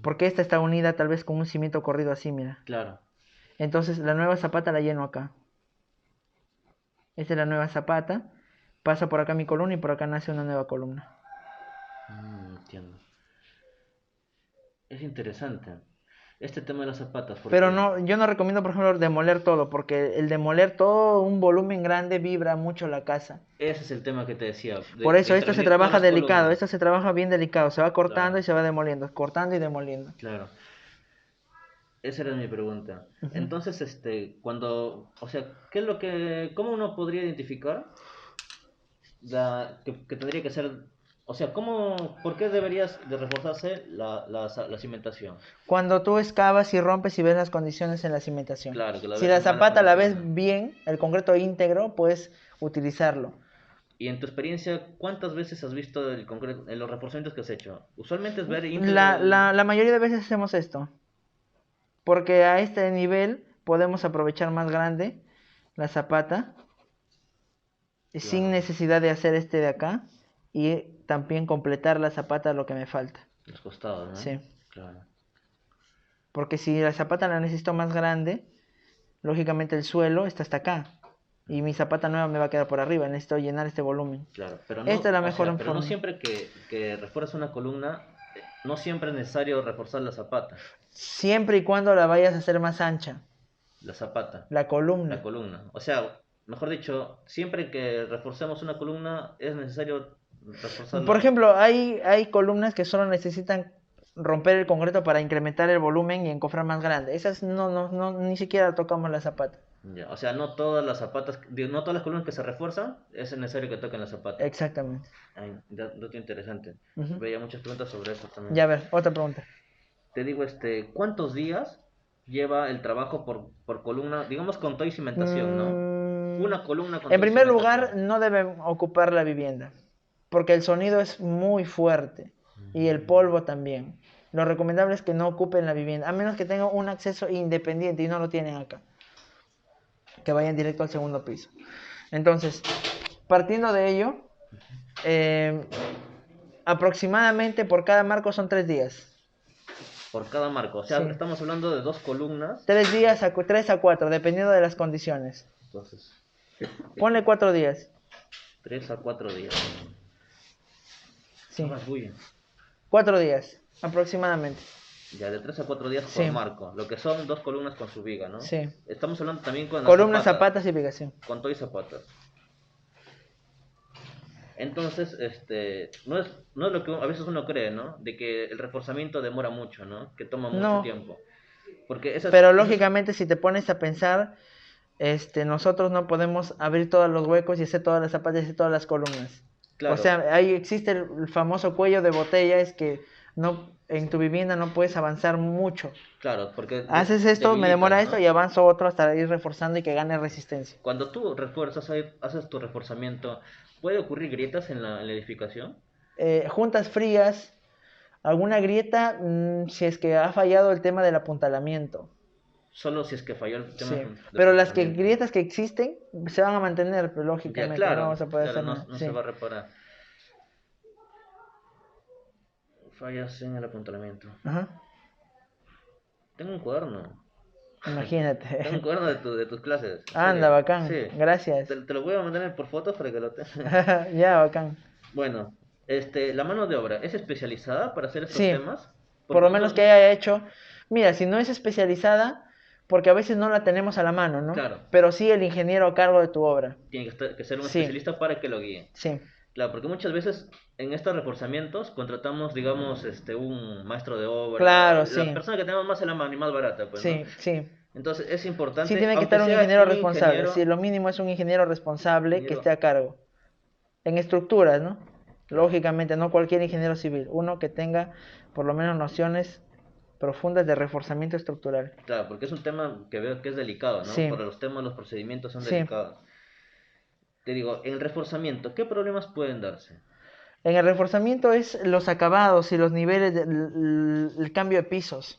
Porque esta está unida tal vez con un cimiento corrido así, mira. Claro. Entonces la nueva zapata la lleno acá. Esta es la nueva zapata. Pasa por acá mi columna y por acá nace una nueva columna. Entiendo. Es interesante. Este tema de las zapatas, Pero porque no, yo no recomiendo, por ejemplo, demoler todo, porque el demoler todo un volumen grande vibra mucho la casa. ese es el tema que te decía, Por de eso esto se intervenir todas trabaja las delicado, columnas. esto se trabaja bien delicado, se va cortando Claro, y se va demoliendo, cortando y demoliendo. claro. Esa era mi pregunta. Ujú. Entonces, o sea, ¿qué es cómo uno podría identificar que tendría que ser, o sea, por qué deberías de reforzarse la cimentación? Cuando tú excavas y rompes y ves las condiciones en la cimentación. Claro, que la Si ves la en buenas zapata la ves condiciones. bien, el concreto íntegro, puedes utilizarlo. Y en tu experiencia, ¿cuántas veces has visto el concreto, en los reforzamientos que has hecho? Usualmente es ver íntegro La mayoría de veces hacemos esto, porque a este nivel podemos aprovechar más grande la zapata sin claro, necesidad de hacer este de acá y también completar la zapata lo que me falta. los costados, ¿no? Sí, Claro. porque si la zapata la necesito más grande, lógicamente el suelo está hasta acá y mi zapata nueva me va a quedar por arriba, necesito llenar este volumen. Claro, pero Esta es no, la o sea, mejor pero no forma. siempre que refuerzas una columna, no siempre es necesario reforzar la zapata, Siempre y cuando la vayas a hacer más ancha, la zapata, la la columna. columna. O sea, mejor dicho, siempre que reforcemos una columna es necesario Por reforzarla. ejemplo, hay columnas que solo necesitan romper el concreto para incrementar el volumen y encofrar más grande. Esas no, ni siquiera tocamos la zapata. Ya, o sea, no todas las zapatas, no todas las columnas que se refuerzan es necesario que toquen la zapata. Exactamente. Ay, dato interesante. Ujú. Veía muchas preguntas sobre eso también. Ya a ver, otra pregunta. Te digo, ¿cuántos días lleva el trabajo por columna? Digamos con todo y cimentación, ¿no? Mm, Una columna con en todo y primer cimentación. lugar, no deben ocupar la vivienda, porque el sonido es muy fuerte y el Mm, polvo también. Lo recomendable es que no ocupen la vivienda, a menos que tengan un acceso independiente y no lo tienen acá, que vayan directo al segundo piso. Entonces, partiendo de ello, eh, aproximadamente por cada marco son 3 días. por cada marco. O sea, Sí, estamos hablando de dos columnas. 3 días, 3 a 4, dependiendo de las condiciones. Entonces, Ponle 4 días. 3 a 4 días. No Sí, más bulla. 4 días, aproximadamente. Ya, de 3 a 4 días por Sí, marco. Lo que son dos columnas con su viga, ¿no? sí. Estamos hablando también con la Columnas, zapata. zapatas y vigación. Con todo y zapatas. Entonces, no es lo que a veces uno cree, ¿no? De que el reforzamiento demora mucho, ¿no? Que toma mucho No, tiempo. Porque pero lógicamente si te pones a pensar, nosotros no podemos abrir todos los huecos y hacer todas las zapatas y hacer todas las columnas. O claro, sea, ahí existe el famoso cuello de botella, es que no, en tu vivienda no puedes avanzar mucho. claro, porque Haces esto, me debilitas, demora esto ¿no? y avanzo otro hasta ir reforzando y que gane resistencia. Cuando tú refuerzas, haces tu reforzamiento, ¿puede ocurrir grietas en la edificación? Juntas frías, alguna grieta, si es que ha fallado el tema del apuntalamiento. Solo si es que falló el tema Sí, de pero las funcionamiento. grietas que existen se van a mantener, pero Ya, lógicamente no claro, vamos a poder claro, hacer no, nada. no se Sí, va a reparar. Fallas en el apuntamiento. ajá, Tengo un cuaderno. Tengo un imagínate. cuaderno de tus clases, en Anda, serio. bacán, Sí. gracias. Te lo voy a mandar por fotos para que lo tengas. Ya, bacán. Bueno, la mano de obra, ¿es especializada para hacer estos Sí, temas? por Porque lo menos que haya hecho. Mira, si no es especializada, porque a veces no la tenemos a la mano, ¿no? claro, Pero sí el ingeniero a cargo de tu obra. tiene que ser un Sí, especialista para que lo guíe. sí, Claro, porque muchas veces en estos reforzamientos contratamos, digamos, un maestro de obra, claro, la sí, persona que tenemos más a la mano y más barata, pues, ¿no? sí, sí. Entonces es Sí importante, tiene que aunque estar un sea ingeniero un responsable. Sí, ingeniero, lo mínimo es un ingeniero responsable que esté ingeniero, a cargo. En estructuras, ¿no? claro, Lógicamente, no cualquier ingeniero civil. Uno que tenga por lo menos nociones profundas de reforzamiento estructural. claro, porque es un tema que veo que es delicado, ¿no? Sí, Para los temas, los procedimientos son sí. delicados. Te digo, en el reforzamiento, ¿qué problemas pueden darse? En el reforzamiento es los acabados y los niveles del cambio de pisos.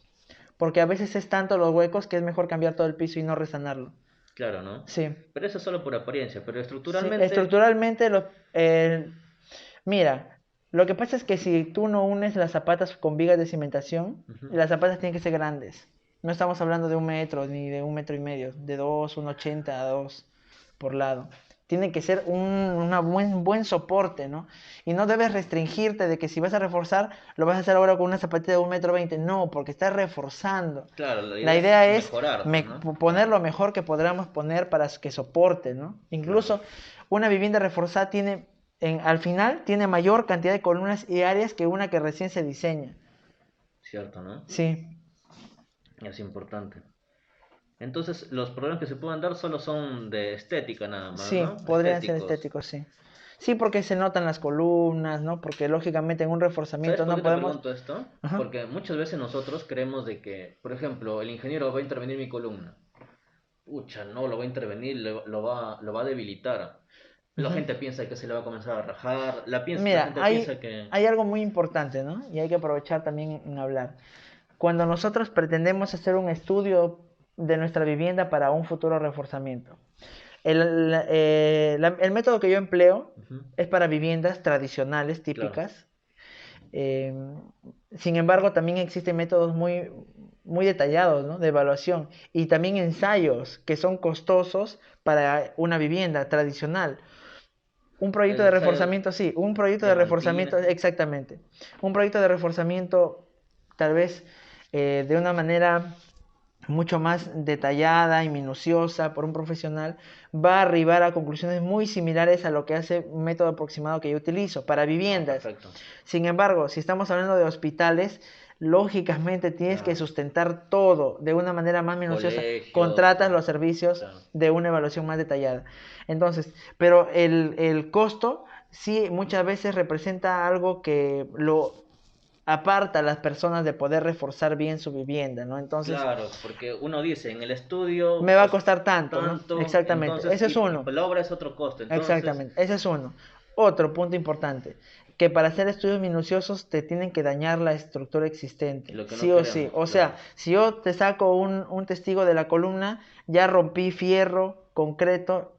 Porque a veces es tanto los huecos que es mejor cambiar todo el piso y no resanarlo. Claro, ¿no? Sí, Pero eso es solo por apariencia, pero sí. estructuralmente, Estructuralmente, mira, lo que pasa es que si tú no unes las zapatas con vigas de cimentación, ujú, las zapatas tienen que ser grandes. No estamos hablando de 1 metro ni de 1 metro y medio, de 2, 1,80 a 2 por lado. Tiene que ser un buen soporte, ¿no? Y no debes restringirte de que si vas a reforzar, lo vas a hacer ahora con una zapatilla de 1,20 m. No, porque estás reforzando. claro, la La idea es idea es mejorar, pues, ¿no? poner lo mejor que podamos poner para que soporte, ¿no? Claro, Incluso una vivienda reforzada tiene, al final, tiene mayor cantidad de columnas y áreas que una que recién se diseña. cierto, ¿no? Sí, Es importante. Entonces, los problemas que se pueden dar solo son de estética nada más, sí, ¿no? podrían ser Estéticos. estéticos, sí. Sí, porque se notan las columnas, ¿no? Porque lógicamente en un ¿Sabes reforzamiento por no qué te podemos... pregunto esto? Ajá. Porque muchas veces nosotros creemos de que, por ejemplo, el ingeniero va a intervenir mi columna. Pucha, no lo va a intervenir, lo va a debilitar. La Ujú. gente piensa que se le va a comenzar a rajar, la Mira, gente piensa que... hay algo muy importante, ¿no? Y hay que aprovechar también en hablar. Cuando nosotros pretendemos hacer un estudio de nuestra vivienda para un futuro reforzamiento, el método que yo empleo Ujú, es para viviendas tradicionales, claro, típicas. Eh, Sin embargo, también existen métodos muy, muy detallados, ¿no? De evaluación y también ensayos que son costosos para una vivienda tradicional. Un proyecto el de ensayo reforzamiento, sí, un proyecto de diamantina, reforzamiento, este. exactamente. Un proyecto de reforzamiento, tal vez de una manera mucho más detallada y minuciosa por un profesional, va a arribar a conclusiones muy similares a lo que hace un método aproximado que yo utilizo para Ah, viviendas. perfecto. Sin embargo, si estamos hablando de hospitales, lógicamente tienes que Claro. sustentar todo de una manera más minuciosa. Colegios, Contratas los servicios claro. de una evaluación más detallada. Entonces, pero el costo sí muchas veces representa algo que lo aparta a las personas de poder reforzar bien su vivienda, ¿no? Entonces, Claro, porque uno dice, en el estudio, me va a pues costar tanto, ¿no? tanto, Exactamente, entonces, ese es y uno. pues, la obra es otro costo, entonces, Exactamente, ese es uno. Otro punto importante, que para hacer estudios minuciosos te tienen que dañar la estructura existente, lo que sí no o sí. queremos, O sea, claro. si yo te saco un testigo de la columna, ya rompí fierro, concreto,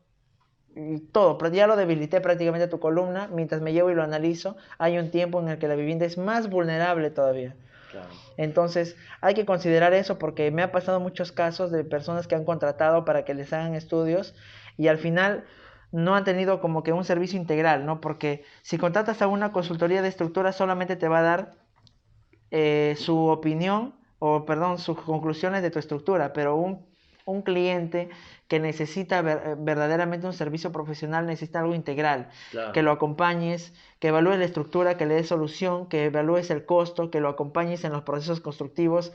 y todo, pero ya lo debilité prácticamente tu columna, mientras me llevo y lo analizo, hay un tiempo en el que la vivienda es más vulnerable todavía. Claro. Entonces, hay que considerar eso porque me ha pasado muchos casos de personas que han contratado para que les hagan estudios y al final no han tenido como que un servicio integral, ¿no? Porque si contratas a una consultoría de estructura solamente te va a dar su opinión o, perdón, sus conclusiones de tu estructura, pero un cliente que necesita verdaderamente un servicio profesional, necesita algo integral, Claro. que lo acompañes, que evalúes la estructura, que le des solución, que evalúes el costo, que lo acompañes en los procesos constructivos,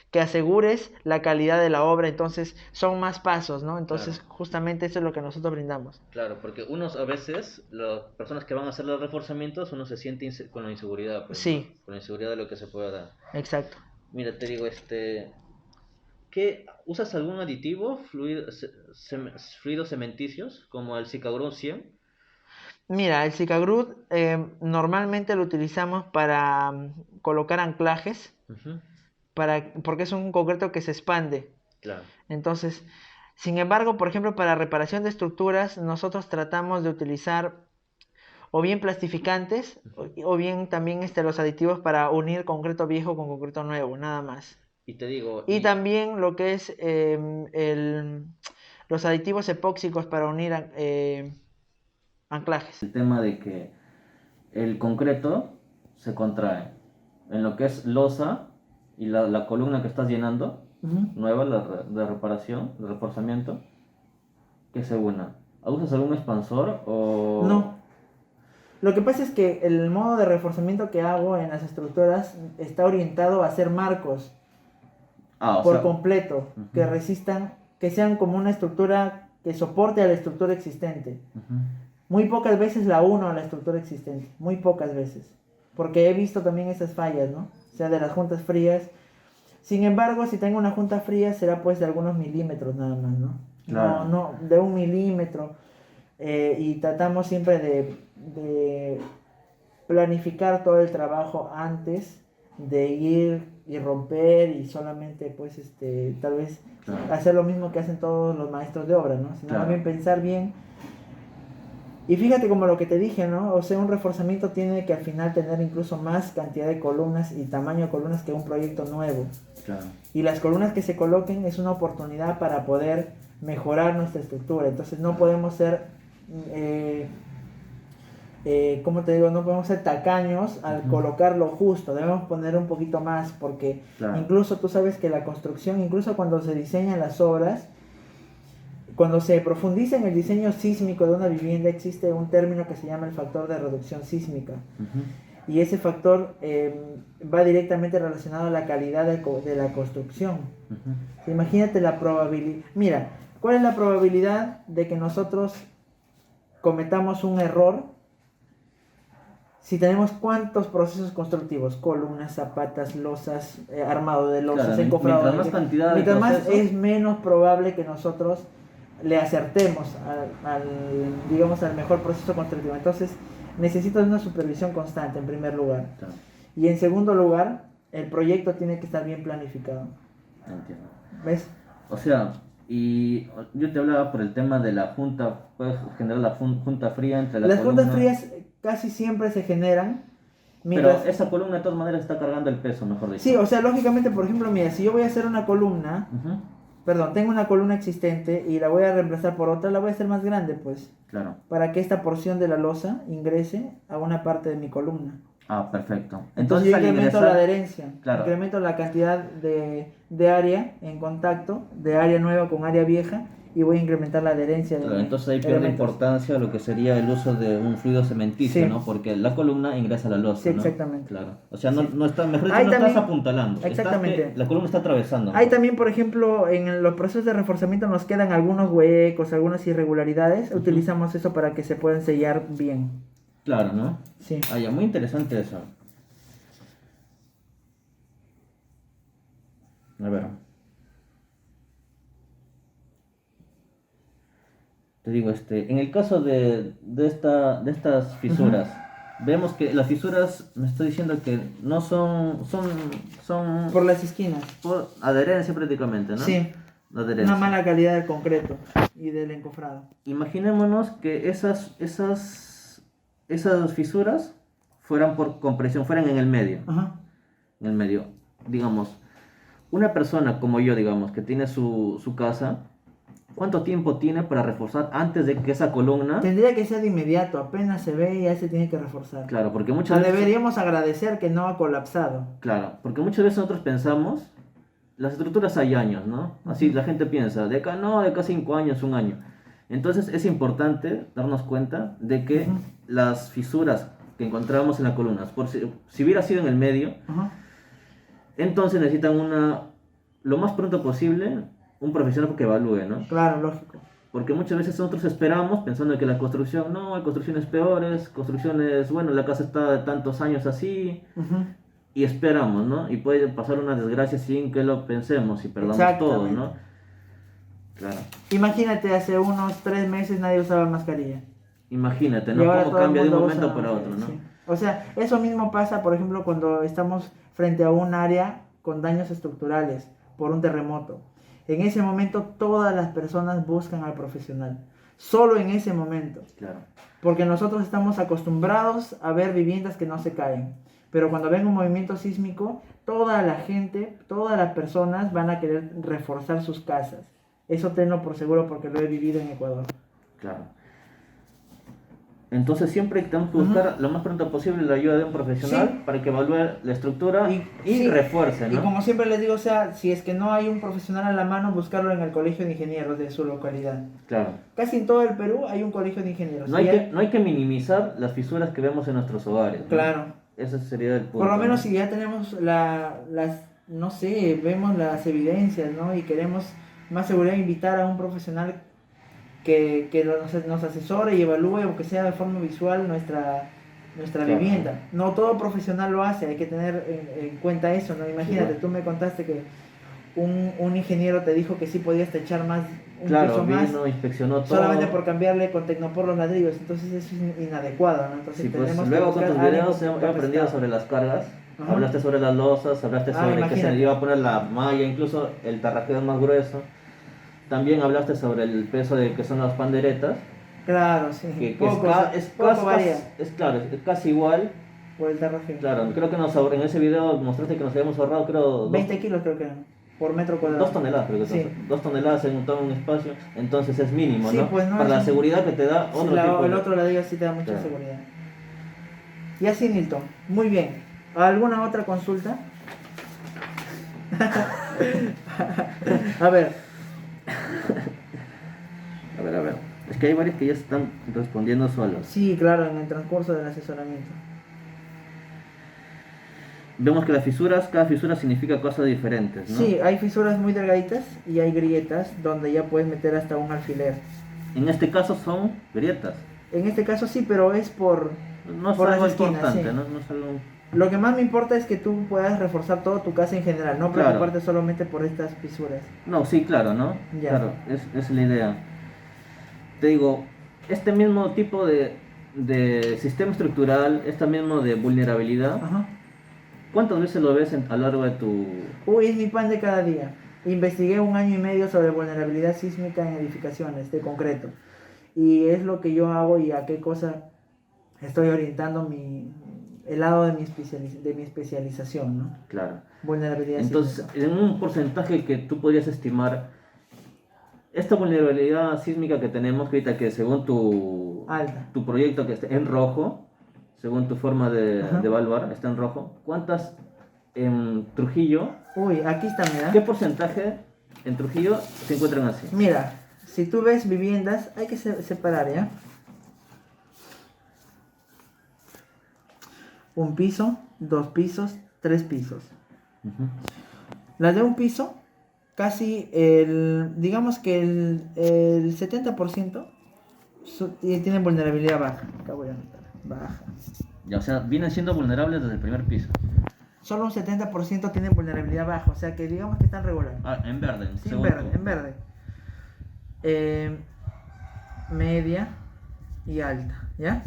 que asegures la calidad de la obra. Entonces son más pasos, ¿no? Entonces Claro. justamente eso es lo que nosotros brindamos. Claro, porque unos a veces, las personas que van a hacer los reforzamientos, uno se siente con la inseguridad, pues, ¿no? Sí, Con la inseguridad de lo que se pueda dar. exacto. Mira, te digo, ¿qué usas algún aditivo, fluidos cementicios, como el Cicagron 100? Mira, el Cicagrut normalmente lo utilizamos para colocar anclajes, Ujú. porque es un concreto que se expande. Claro. Entonces, sin embargo, por ejemplo, para reparación de estructuras, nosotros tratamos de utilizar o bien plastificantes o bien también los aditivos para unir concreto viejo con concreto nuevo, nada más. Y te digo, Y también lo que es los aditivos epóxicos para unir anclajes. el tema de que el concreto se contrae en lo que es losa y la columna que estás llenando, nueva, de reparación, de reforzamiento, que se una. ¿Usas algún expansor o...? No. Lo que pasa es que el modo de reforzamiento que hago en las estructuras está orientado a hacer marcos O por sea, completo, que resistan, que sean como una estructura que soporte a la estructura existente. Muy pocas veces la uno a la estructura existente, muy pocas veces. Porque he visto también esas fallas, ¿no? O sea, de las juntas frías. Sin embargo, si tengo una junta fría será pues de algunos milímetros nada más, ¿no? Claro. No, de 1 milímetro. Y tratamos siempre de planificar todo el trabajo antes de ir y romper y solamente pues tal vez Claro. hacer lo mismo que hacen todos los maestros de obra, ¿no? Sino Claro. también pensar bien. Y fíjate como lo que te dije, ¿no? O sea, un reforzamiento tiene que al final tener incluso más cantidad de columnas y tamaño de columnas que un proyecto nuevo. Claro. Y las columnas que se coloquen es una oportunidad para poder mejorar nuestra estructura. Entonces no podemos ser, ¿cómo te digo? No podemos ser tacaños al colocar lo justo. Debemos poner un poquito más porque incluso tú sabes que la construcción, incluso cuando se diseñan las obras, cuando se profundiza en el diseño sísmico de una vivienda, existe un término que se llama el factor de reducción sísmica. Y ese factor va directamente relacionado a la calidad de la construcción. Imagínate la probabilidad. Mira, ¿cuál es la probabilidad de que nosotros cometamos un error si tenemos cuántos procesos constructivos? Columnas, zapatas, losas, armado de losas, encofrado. Mientras más cantidad mientras de más procesos, es menos probable que nosotros le acertemos digamos, al mejor proceso constructivo. Entonces, necesitas una supervisión constante en primer lugar. Claro. Y en segundo lugar, el proyecto tiene que estar bien planificado. Entiendo. ¿Ves? O sea, y yo te hablaba por el tema de la junta, puedes generar la junta fría entre la Las columna. juntas frías casi siempre se generan. Pero esa columna de todas maneras está cargando el peso, mejor dicho. Sí, o sea, lógicamente, por ejemplo, mira, si yo voy a hacer una columna, perdón, tengo una columna existente y la voy a reemplazar por otra, la voy a hacer más grande, pues. Claro. Para que esta porción de la losa ingrese a una parte de mi columna. Ah, perfecto. Entonces yo incremento la adherencia, claro, incremento la cantidad de área en contacto, de área nueva con área vieja, y voy a incrementar la adherencia. Claro, entonces ahí pierde importancia lo que sería el uso de un fluido cementicio, ¿no? Porque la columna ingresa a la losa, sí, ¿no? Exactamente. Claro. O sea, no está, mejor dicho, no también, estás apuntalando. Exactamente. La columna está atravesando. Hay también, por ejemplo, en los procesos de reforzamiento nos quedan algunos huecos, algunas irregularidades. Utilizamos eso para que se puedan sellar bien. Claro, ¿no? Sí. Ah, ya, muy interesante eso. A ver. Te digo, en el caso de estas fisuras, vemos que las fisuras, me estoy diciendo que no son por las esquinas. Por adherencia prácticamente, ¿no? Sí. Adherencia. Una mala calidad del concreto y del encofrado. Imaginémonos que esas fisuras fueran por compresión, fueran en el medio. En el medio. Digamos, una persona como yo, digamos, que tiene su casa, ¿cuánto tiempo tiene para reforzar antes de que esa columna...? Tendría que ser de inmediato, apenas se ve y ya se tiene que reforzar. Claro, porque muchas veces... deberíamos agradecer que no ha colapsado. Claro, porque muchas veces nosotros pensamos, las estructuras hay años, ¿no? Así la gente piensa, de acá no, de acá 5 años, 1 año. Entonces es importante darnos cuenta de que las fisuras que encontramos en las columnas, por si hubiera sido en el medio, entonces necesitan lo más pronto posible, un profesional que evalúe, ¿no? Claro, lógico. Porque muchas veces nosotros esperamos pensando que la construcción, no, hay construcciones peores, construcciones, bueno, la casa está de tantos años así, y esperamos, ¿no? Y puede pasar una desgracia sin que lo pensemos y perdamos todo, ¿no? Claro. Imagínate, hace unos 3 meses nadie usaba mascarilla. Imagínate, ¿no? Cómo cambia de un momento para otro, ¿no? Sí. O sea, eso mismo pasa, por ejemplo, cuando estamos frente a un área con daños estructurales por un terremoto. En ese momento todas las personas buscan al profesional. Solo en ese momento. Claro. Porque nosotros estamos acostumbrados a ver viviendas que no se caen. Pero cuando ven un movimiento sísmico, toda la gente, todas las personas van a querer reforzar sus casas. Eso tenlo por seguro porque lo he vivido en Ecuador. Claro. Entonces siempre tenemos que buscar lo más pronto posible la ayuda de un profesional para que evalúe la estructura y refuerce, ¿no? Y como siempre les digo, o sea, si es que no hay un profesional a la mano, buscarlo en el colegio de ingenieros de su localidad. Claro. Casi en todo el Perú hay un colegio de ingenieros. No hay que minimizar las fisuras que vemos en nuestros hogares, ¿no? Claro. Ese sería el punto. Por lo menos si ya tenemos no sé, vemos las evidencias, ¿no? Y queremos más seguridad, invitar a un profesional que nos asesore y evalúe, aunque sea de forma visual, nuestra vivienda. No todo profesional lo hace, hay que tener en cuenta eso, ¿no? Imagínate, tú me contaste que un ingeniero te dijo que sí podías techar más, piso más, inspeccionó todo. Solamente por cambiarle con Tecnopor los ladrillos, entonces eso es inadecuado, ¿no? Entonces pues, luego con tus videos he aprendido sobre las cargas. Hablaste sobre las losas, hablaste sobre que se le iba a poner la malla, incluso el tarraqueo más grueso. También hablaste sobre el peso de que son las panderetas. Claro, sí. Que es casi igual. Por el tarraqueo. Claro, creo que en ese video mostraste que nos habíamos ahorrado, creo... 20 kilos creo que eran, por metro cuadrado. 2 toneladas creo que son. 2 toneladas en todo un espacio, entonces es mínimo, ¿no? Pues no para la seguridad que te da el otro ladrillo sí te da mucha seguridad. Y así, Nilton, muy bien. ¿Alguna otra consulta? A ver. A ver. Es que hay varios que ya están respondiendo solos. Sí, claro, en el transcurso del asesoramiento. Vemos que cada fisura significa cosas diferentes, ¿no? Sí, hay fisuras muy delgaditas y hay grietas donde ya puedes meter hasta un alfiler. En este caso son grietas. En este caso sí, pero es por algo importante, ¿no? No es algo... Lo que más me importa es que tú puedas reforzar toda tu casa en general, no preocuparte solamente por estas fisuras. No, sí, claro, ¿no? Ya. Claro, es la idea. Te digo, este mismo tipo de sistema estructural, este mismo de vulnerabilidad, ¿cuántas veces lo ves a lo largo de tu...? Uy, es mi pan de cada día. Investigué 1 año y medio sobre vulnerabilidad sísmica en edificaciones de concreto. Y es lo que yo hago y a qué cosa estoy orientando el lado de mi especialización, ¿no? Claro. Vulnerabilidad Entonces, sísmica. en un porcentaje que tú podrías estimar, esta vulnerabilidad sísmica que tenemos, que ahorita que según tu proyecto que está en rojo, según tu forma de evaluar, está en rojo, ¿cuántas en Trujillo? Uy, aquí está, mira. ¿Qué porcentaje en Trujillo se encuentran así? Mira, si tú ves viviendas, hay que separar, ¿ya? 1 piso, 2 pisos, 3 pisos. Las de 1 piso, casi digamos que el 70% tienen vulnerabilidad baja. Acá voy a anotar, baja. Ya, o sea, vienen siendo vulnerables desde el primer piso. Solo un 70% tienen vulnerabilidad baja, o sea que digamos que están regulares. En verde. Sí, en verde. Media y alta, ¿ya?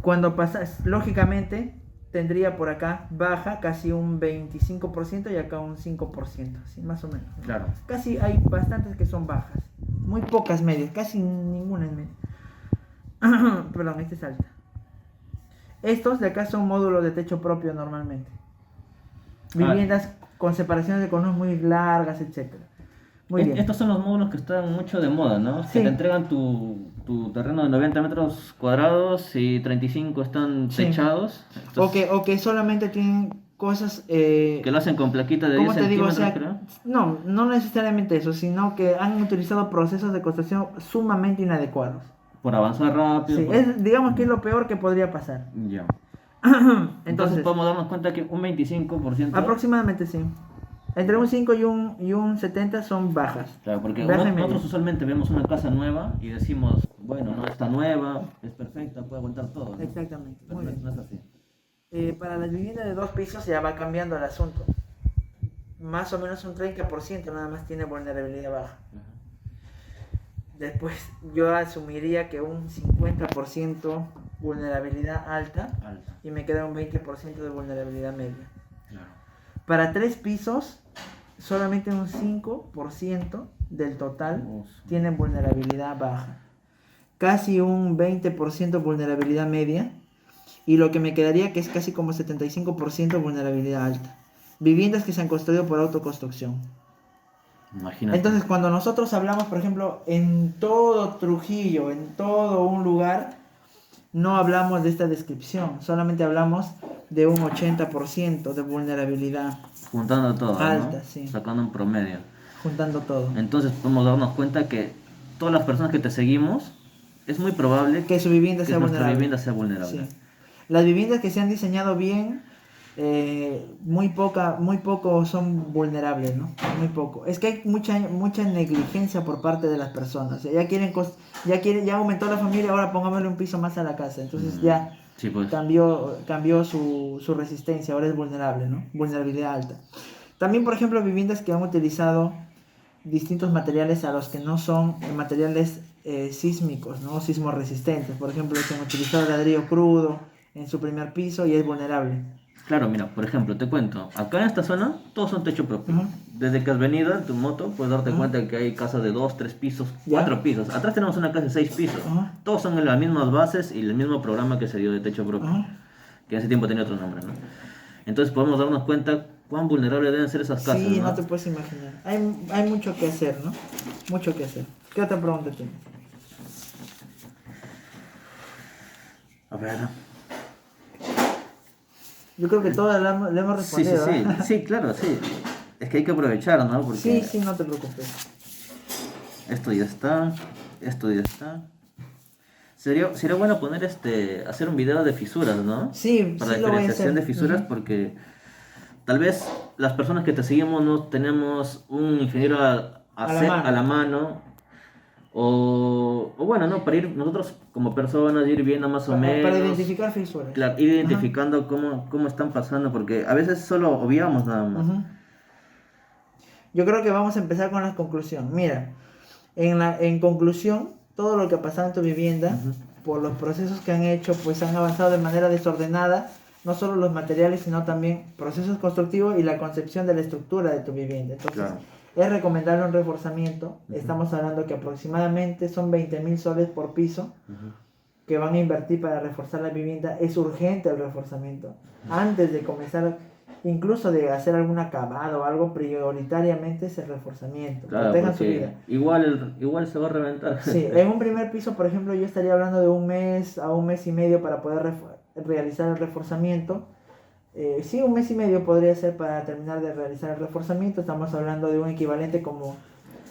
Cuando pasas, lógicamente, tendría por acá baja casi un 25% y acá un 5%, ¿sí? Más o menos. Claro. Casi hay bastantes que son bajas, muy pocas medias, casi ninguna en media. Perdón, esta es alta. Estos de acá son módulos de techo propio normalmente. Viviendas con separaciones de columnas muy largas, etcétera. Muy bien. Estos son los módulos que están mucho de moda, ¿no? Sí. Que te entregan tu terreno de 90 metros cuadrados y 35 están techados. O que solamente tienen cosas... Que lo hacen con plaquitas de 10 ¿Cómo te digo? O centímetros, sea, creo. no, no necesariamente eso, sino que han utilizado procesos de construcción sumamente inadecuados. Por avanzar rápido. Sí, digamos que es lo peor que podría pasar. Ya. Entonces Entonces, podemos darnos cuenta que un 25%... aproximadamente sí. Entre un 5 y un 70 son bajas. Claro, porque Baja y nosotros media. usualmente vemos una casa nueva y decimos, bueno, no está nueva, es perfecta, puede aguantar todo, ¿no? Exactamente, Pero muy no, bien. no es así. Para las viviendas de 2 pisos ya va cambiando el asunto. Más o menos un 30% nada más tiene vulnerabilidad baja. Después yo asumiría que un 50% vulnerabilidad alta Alta. y me queda un 20% de vulnerabilidad media. Claro. Para 3 pisos, solamente un 5% del total tiene vulnerabilidad baja. Casi un 20% vulnerabilidad media. Y lo que me quedaría que es casi como 75% vulnerabilidad alta. Viviendas que se han construido por autoconstrucción. Imagínate. Entonces, cuando nosotros hablamos, por ejemplo, en todo Trujillo, en todo un lugar, no hablamos de esta descripción, solamente hablamos de un 80% de vulnerabilidad Juntando todo, alta, ¿no? sí, Sacando un promedio. juntando todo. Entonces podemos darnos cuenta que todas las personas que te seguimos, es muy probable Que su vivienda que sea nuestra vulnerable. vivienda sea vulnerable. Sí. Las viviendas que se han diseñado bien, muy poco son vulnerables, ¿no? Muy poco. Es que hay mucha negligencia por parte de las personas. O sea, ya aumentó la familia, ahora pongámosle un piso más a la casa. Entonces ya Sí, pues. cambió su resistencia, ahora es vulnerable, ¿no? Vulnerabilidad alta. También, por ejemplo, viviendas que han utilizado distintos materiales a los que no son materiales sísmicos, ¿no? Sismo resistentes. Por ejemplo, que han utilizado ladrillo crudo en su primer piso y es vulnerable. Claro, mira, por ejemplo, te cuento, acá en esta zona todos son techo propio. Ujú. Desde que has venido en tu moto, puedes darte Ujú. cuenta que hay casas de 2, 3 pisos, Ya. 4 pisos. Atrás tenemos una casa de 6 pisos. Ujú. Todos son en las mismas bases y el mismo programa que se dio de techo propio, Ujú. que en ese tiempo tenía otro nombre, ¿no? Entonces podemos darnos cuenta cuán vulnerables deben ser esas casas, Sí, ¿no? no te puedes imaginar. Hay mucho que hacer, ¿no? Mucho que hacer. ¿Qué otra pregunta tienes? A ver. Yo creo que todas le hemos Sí, sí, respondido. sí, sí, claro, sí. Es que hay que aprovechar, ¿no? Porque Sí, sí, no te preocupes. esto ya está, esto ya está. Sería bueno poner hacer un video de fisuras, ¿no? Sí, Para sí lo voy a diferenciación hacer. de fisuras, Ujú. porque tal vez las personas que te seguimos no tenemos un ingeniero A la mano. a la mano. O bueno, no, para ir nosotros como personas, ir viendo más o menos. Para identificar fisuras. Claro, ir Ajá. identificando cómo están pasando, porque a veces solo obviamos nada más. Ujú. Yo creo que vamos a empezar con la conclusión. Mira, en conclusión, todo lo que ha pasado en tu vivienda, Ujú. por los procesos que han hecho, pues han avanzado de manera desordenada, no solo los materiales, sino también procesos constructivos y la concepción de la estructura de tu vivienda. Entonces, Claro. es recomendable un reforzamiento. Ujú. Estamos hablando que aproximadamente son 20.000 soles por piso Ujú. que van a invertir para reforzar la vivienda. Es urgente el reforzamiento. Antes de comenzar, incluso de hacer algún acabado o algo, prioritariamente es el reforzamiento. Claro, Protejan su porque vida. igual se va a reventar. Sí, en un primer piso, por ejemplo, yo estaría hablando de un mes a un mes y medio para poder realizar el reforzamiento. Sí, un mes y medio podría ser para terminar de realizar el reforzamiento. Estamos hablando de un equivalente como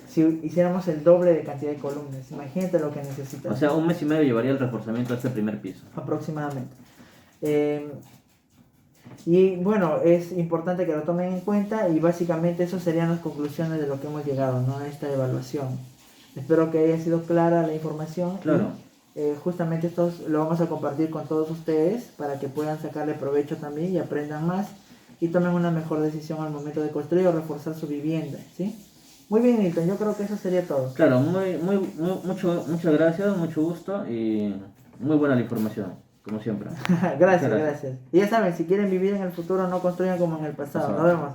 si hiciéramos el doble de cantidad de columnas. Imagínate lo que necesitas. O sea, un mes y medio llevaría el reforzamiento a este primer piso. Aproximadamente. Y bueno, es importante que lo tomen en cuenta y básicamente eso serían las conclusiones de lo que hemos llegado, ¿no? A esta evaluación. Espero que haya sido clara la información. Claro. Y, justamente esto lo vamos a compartir con todos ustedes para que puedan sacarle provecho también y aprendan más y tomen una mejor decisión al momento de construir o reforzar su vivienda, ¿sí? Muy bien, Nilton, yo creo que eso sería todo. Claro, muchas gracias, mucho gusto y muy buena la información, como siempre. Gracias. Y ya saben, si quieren vivir en el futuro, no construyan como en el pasado. Nos vemos.